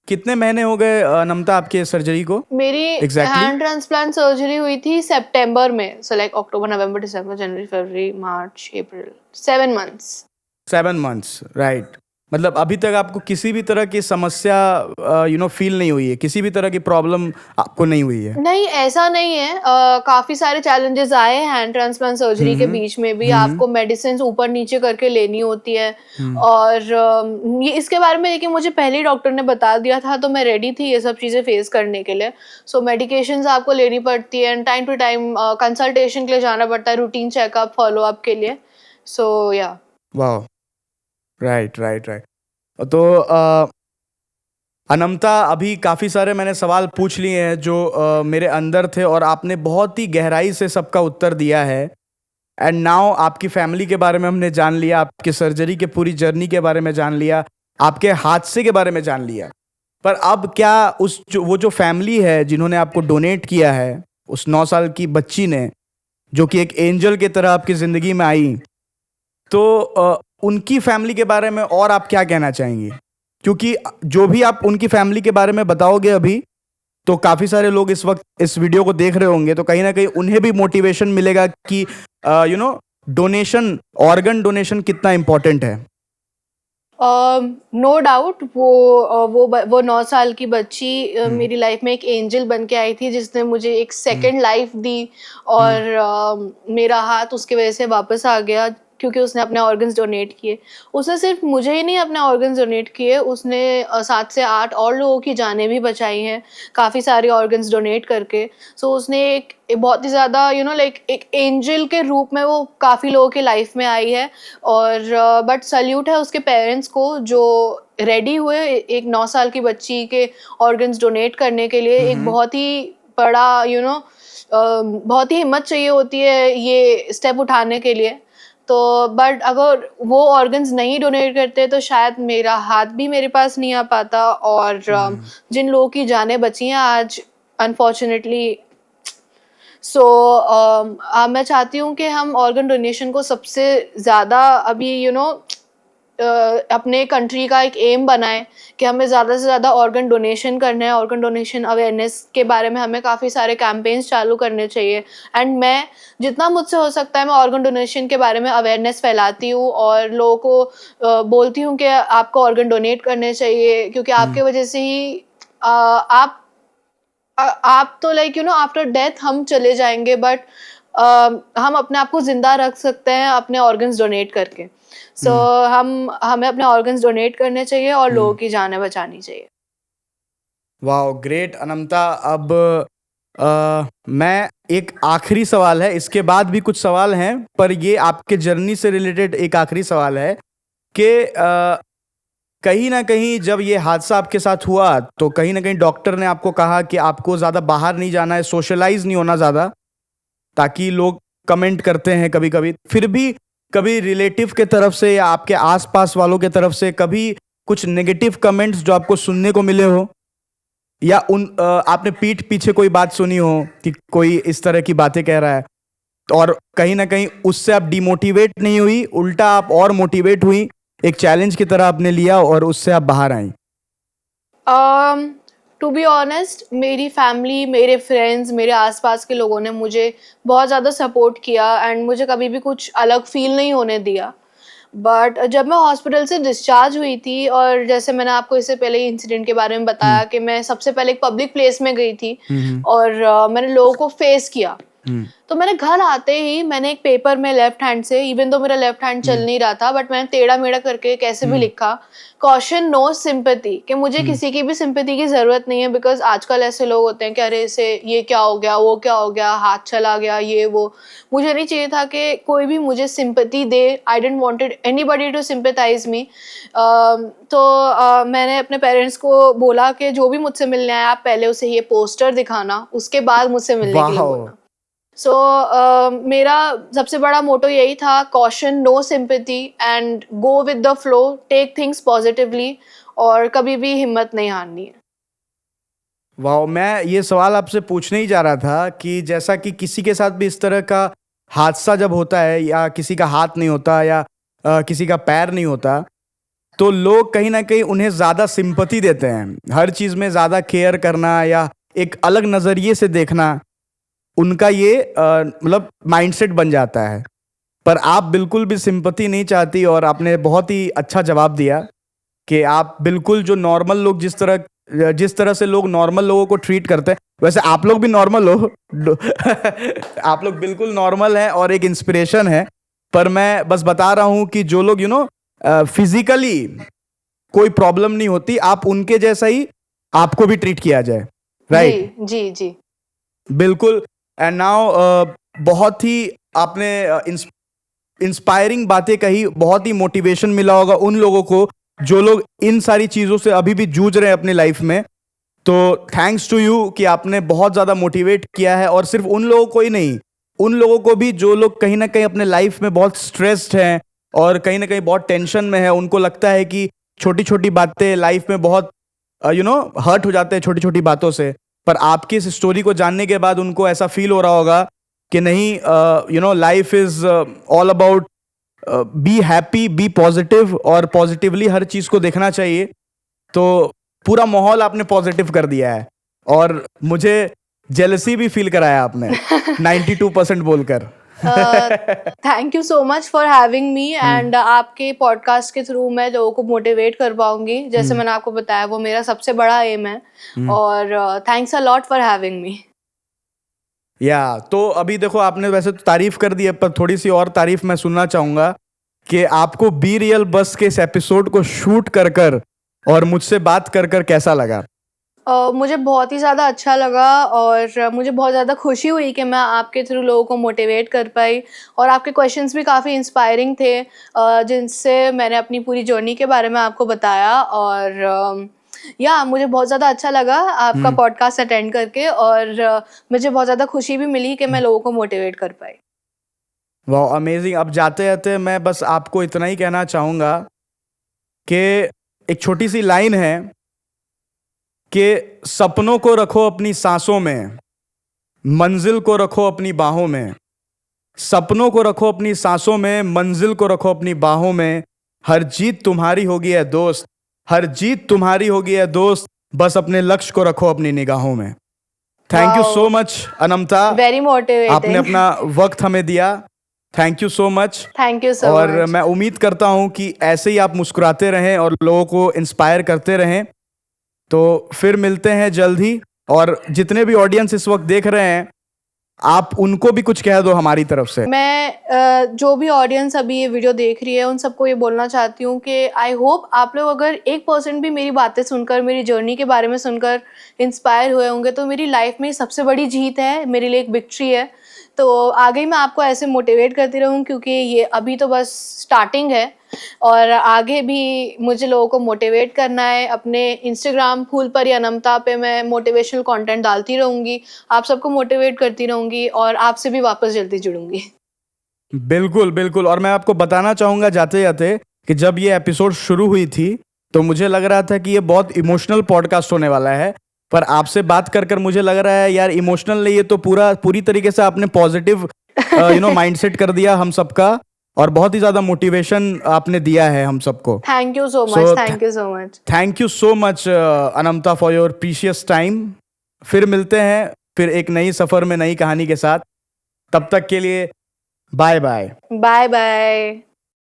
कितने महीने हो गए अनमता आपके सर्जरी को? मेरी एग्जैक्टली? हैंड ट्रांसप्लांट सर्जरी हुई थी सितंबर में। सो लाइक अक्टूबर, नवंबर, दिसंबर, जनवरी, फरवरी, मार्च, अप्रैल, 7 months। 7 months, right. मतलब अभी तक आपको किसी भी तरह की समस्या फील नहीं हुई है, किसी भी तरह की प्रॉब्लम आपको नहीं हुई है? नहीं, ऐसा नहीं है। काफ़ी सारे चैलेंजेस आए हैं हैंड ट्रांसप्लांट सर्जरी के बीच में भी। आपको मेडिसिन ऊपर नीचे करके लेनी होती है। और ये इसके बारे में देखिए, मुझे पहले ही डॉक्टर ने बता दिया था, तो मैं रेडी थी ये सब चीज़ें फेस करने के लिए। सो मेडिकेशंस आपको लेनी पड़ती है, and time to time consultation के लिए जाना पड़ता है, रूटीन चेकअप, फॉलो अप के लिए। सो या वाह, राइट, राइट, राइट। तो अनमता, अभी काफ़ी सारे मैंने सवाल पूछ लिए हैं जो मेरे अंदर थे, और आपने बहुत ही गहराई से सबका उत्तर दिया है। एंड नाउ आपकी फैमिली के बारे में हमने जान लिया, आपके सर्जरी के पूरी जर्नी के बारे में जान लिया, आपके हादसे के बारे में जान लिया। पर अब क्या वो जो फैमिली है जिन्होंने आपको डोनेट किया है, उस 9 साल की बच्ची ने, जो कि एक एंजल की तरह आपकी ज़िंदगी में आई, तो उनकी फैमिली के बारे में और आप क्या कहना चाहेंगी? क्योंकि जो भी आप उनकी फैमिली के बारे में बताओगे अभी, तो काफ़ी सारे लोग इस वक्त इस वीडियो को देख रहे होंगे, तो कहीं ना कहीं उन्हें भी मोटिवेशन मिलेगा कि डोनेशन, ऑर्गन डोनेशन कितना इम्पोर्टेंट है। नो डाउट, वो 9 साल की बच्ची मेरी लाइफ में एक एंजल बन के आई थी, जिसने मुझे एक सेकंड लाइफ दी। और मेरा हाथ उसकी वजह से वापस आ गया, क्योंकि उसने अपने ऑर्गन्स डोनेट किए। उसने सिर्फ मुझे ही नहीं अपने ऑर्गन्स डोनेट किए, उसने 7 से 8 और लोगों की जानें भी बचाई हैं काफ़ी सारे ऑर्गन्स डोनेट करके। सो उसने एक बहुत ही ज़्यादा लाइक एक एंजल के रूप में वो काफ़ी लोगों की लाइफ में आई है। और बट सल्यूट है उसके पेरेंट्स को, जो रेडी हुए एक 9 साल की बच्ची के ऑर्गन्स डोनेट करने के लिए। एक बहुत ही बड़ा बहुत ही हिम्मत चाहिए होती है ये स्टेप उठाने के लिए। तो बट अगर वो ऑर्गन्स नहीं डोनेट करते तो शायद मेरा हाथ भी मेरे पास नहीं आ पाता, और जिन लोगों की जानें बची हैं आज अनफॉर्चुनेटली। सो मैं चाहती हूँ कि हम ऑर्गन डोनेशन को सबसे ज़्यादा अभी अपने कंट्री का एक एम बनाएं कि हमें ज़्यादा से ज़्यादा ऑर्गन डोनेशन करना है। ऑर्गन डोनेशन अवेयरनेस के बारे में हमें काफ़ी सारे कैंपेन्स चालू करने चाहिए। एंड मैं जितना मुझसे हो सकता है मैं ऑर्गन डोनेशन के बारे में अवेयरनेस फैलाती हूँ और लोगों को बोलती हूँ कि आपको ऑर्गन डोनेट करने चाहिए, क्योंकि आपके वजह से ही आप तो लाइक आफ्टर डेथ हम चले जाएंगे, बट हम अपने आप को जिंदा रख सकते हैं अपने ऑर्गन्स डोनेट करके। सो हमें अपने ऑर्गन्स डोनेट करने चाहिए और लोगों की जानें बचानी चाहिए। वाह ग्रेट अनंता। अब मैं एक आखिरी सवाल है, इसके बाद भी कुछ सवाल हैं, पर ये आपके जर्नी से रिलेटेड एक आखिरी सवाल है कि कहीं ना कहीं जब ये हादसा आपके साथ हुआ तो कहीं ना कहीं डॉक्टर ने आपको कहा कि आपको ज़्यादा बाहर नहीं जाना है, सोशलाइज नहीं होना ज़्यादा, ताकि लोग कमेंट करते हैं कभी कभी। फिर भी कभी रिलेटिव के तरफ से या आपके आसपास वालों के तरफ से कभी कुछ नेगेटिव कमेंट्स जो आपको सुनने को मिले हो, या आपने पीठ पीछे कोई बात सुनी हो कि कोई इस तरह की बातें कह रहा है, और कहीं ना कहीं उससे आप डिमोटिवेट नहीं हुई, उल्टा आप और मोटिवेट हुई, एक चैलेंज की तरह आपने लिया और उससे आप बाहर आई? टू बी ऑनेस्ट, मेरी फैमिली, मेरे फ्रेंड्स, मेरे आसपास के लोगों ने मुझे बहुत ज़्यादा सपोर्ट किया एंड मुझे कभी भी कुछ अलग फील नहीं होने दिया। बट जब मैं हॉस्पिटल से डिस्चार्ज हुई थी, और जैसे मैंने आपको इससे पहले इंसिडेंट के बारे में बताया कि मैं सबसे पहले एक पब्लिक प्लेस में गई थी और मैंने लोगों को फेस किया। तो मैंने घर आते ही मैंने एक पेपर में लेफ्ट हैंड से, इवन तो मेरा लेफ्ट हैंड चल नहीं रहा था, बट मैंने टेढ़ा मेढ़ा करके कैसे भी लिखा, कॉशन नो सिंपैथी, कि मुझे किसी की भी सिंपैथी की जरूरत नहीं है। बिकॉज आजकल ऐसे लोग होते हैं कि अरे इसे ये क्या हो गया, वो क्या हो गया, हाथ चला गया, ये वो। मुझे नहीं चाहिए था कि कोई भी मुझे सिंपैथी दे। I didn't wanted anybody to sympathise me. मैंने अपने पेरेंट्स को बोला कि जो भी मुझसे मिलने आया आप पहले उसे ये पोस्टर दिखाना, उसके बाद मुझसे मिलने के लिए बोलना। सो मेरा सबसे बड़ा मोटो यही था, caution no sympathy and go with the flow, take things positively, और कभी भी हिम्मत नहीं हारनी है। वाह, मैं ये सवाल आपसे पूछने ही जा रहा था कि जैसा कि किसी के साथ भी इस तरह का हादसा जब होता है, या किसी का हाथ नहीं होता, या किसी का पैर नहीं होता, तो लोग कहीं ना कहीं उन्हें ज़्यादा सिंपैथी देते हैं। हर चीज़ में ज़्यादा केयर करना या एक अलग नज़रिए से देखना, उनका ये मतलब माइंडसेट बन जाता है। पर आप बिल्कुल भी सिंपैथी नहीं चाहती, और आपने बहुत ही अच्छा जवाब दिया कि आप बिल्कुल जो नॉर्मल लोग जिस तरह से लोग नॉर्मल लोगों को ट्रीट करते हैं, वैसे आप लोग भी नॉर्मल हो आप लोग बिल्कुल नॉर्मल हैं और एक इंस्पिरेशन है। पर मैं बस बता रहा हूं कि जो लोग फिजिकली कोई प्रॉब्लम नहीं होती, आप उनके जैसा ही आपको भी ट्रीट किया जाए, राइट? जी जी। बिल्कुल। एंड नाउ बहुत ही आपने इंस्पायरिंग बातें कही, बहुत ही मोटिवेशन मिला होगा उन लोगों को जो लोग इन सारी चीज़ों से अभी भी जूझ रहे हैं अपनी लाइफ में। तो थैंक्स टू यू कि आपने बहुत ज़्यादा मोटिवेट किया है, और सिर्फ उन लोगों को ही नहीं, उन लोगों को भी जो लोग कहीं ना कहीं अपने लाइफ में बहुत स्ट्रेस्ड हैं और कहीं ना कहीं बहुत टेंशन में है। उनको लगता है कि छोटी छोटी बातें लाइफ में बहुत हर्ट हो जाते हैं छोटी छोटी बातों से, पर आपकी इस स्टोरी को जानने के बाद उनको ऐसा फील हो रहा होगा कि नहीं, life is all about be happy, be positive, और पॉजिटिवली हर चीज को देखना चाहिए। तो पूरा माहौल आपने पॉजिटिव कर दिया है, और मुझे जेलसी भी फील कराया आपने 92% बोलकर। Thank you so much for having me, and आपके पॉडकास्ट के थ्रू मैं लोगों को मोटिवेट कर पाऊंगी, जैसे मैंने आपको बताया वो मेरा सबसे बड़ा एम है। और thanks a lot for having me. तो अभी देखो, आपने वैसे तो तारीफ कर दी है, पर थोड़ी सी और तारीफ मैं सुनना चाहूंगा कि आपको बी रियल बस के इस एपिसोड को शूट कर और मुझसे बात कर कैसा लगा? मुझे बहुत ही ज़्यादा अच्छा लगा, और मुझे बहुत ज़्यादा खुशी हुई कि मैं आपके थ्रू लोगों को मोटिवेट कर पाई, और आपके क्वेश्चंस भी काफ़ी इंस्पायरिंग थे, जिनसे मैंने अपनी पूरी जर्नी के बारे में आपको बताया। और मुझे बहुत ज़्यादा अच्छा लगा आपका पॉडकास्ट अटेंड करके, और मुझे बहुत ज़्यादा खुशी भी मिली कि मैं लोगों को मोटिवेट कर पाई। वाह, अमेजिंग। अब जाते जाते मैं बस आपको इतना ही कहना चाहूँगा कि एक छोटी सी लाइन है कि सपनों को रखो अपनी सांसों में, मंजिल को रखो अपनी बाहों में। सपनों को रखो अपनी सांसों में, मंजिल को रखो अपनी बाहों में। हर जीत तुम्हारी होगी है दोस्त, हर जीत तुम्हारी होगी है दोस्त, बस अपने लक्ष्य को रखो अपनी निगाहों में। Thank you Wow. So much Anmata, very motivating. आपने अपना वक्त हमें दिया। Thank you so much. Thank you so और मच। मैं उम्मीद करता हूं कि ऐसे ही आप मुस्कुराते रहें और लोगों को इंस्पायर करते रहें। तो फिर मिलते हैं जल्द ही। और जितने भी ऑडियंस इस वक्त देख रहे हैं, आप उनको भी कुछ कह दो हमारी तरफ से। मैं जो भी ऑडियंस अभी ये वीडियो देख रही है उन सबको ये बोलना चाहती हूँ कि आई होप आप लोग अगर 1% भी मेरी बातें सुनकर, मेरी जर्नी के बारे में सुनकर इंस्पायर हुए होंगे तो मेरी लाइफ में सबसे बड़ी जीत है, मेरे लिए एक विक्ट्री है। तो आगे मैं आपको ऐसे मोटिवेट करती रहूँ क्योंकि ये अभी तो बस स्टार्टिंग है और आगे भी मुझे लोगों को मोटिवेट करना है। अपने इंस्टाग्राम फूलपरी अनमता पे मैं मोटिवेशनल कंटेंट डालती रहूँगी, आप सबको मोटिवेट करती रहूँगी और आपसे भी वापस जल्दी जुड़ूंगी। बिल्कुल बिल्कुल। और मैं आपको बताना चाहूंगा जाते जाते कि जब ये एपिसोड शुरू हुई थी तो मुझे लग रहा था कि ये बहुत इमोशनल पॉडकास्ट होने वाला है, पर आपसे बात कर कर मुझे लग रहा है यार इमोशनल नहीं, ये तो पूरी तरीके से आपने पॉजिटिव माइंडसेट कर दिया हम सबका, और बहुत ही ज्यादा मोटिवेशन आपने दिया है हम सबको। Thank you so So, much, thank you so much. Thank you so much Anmata for your precious time. फिर मिलते हैं फिर एक नई सफर में नई कहानी के साथ। तब तक के लिए बाय बाय। Bye bye.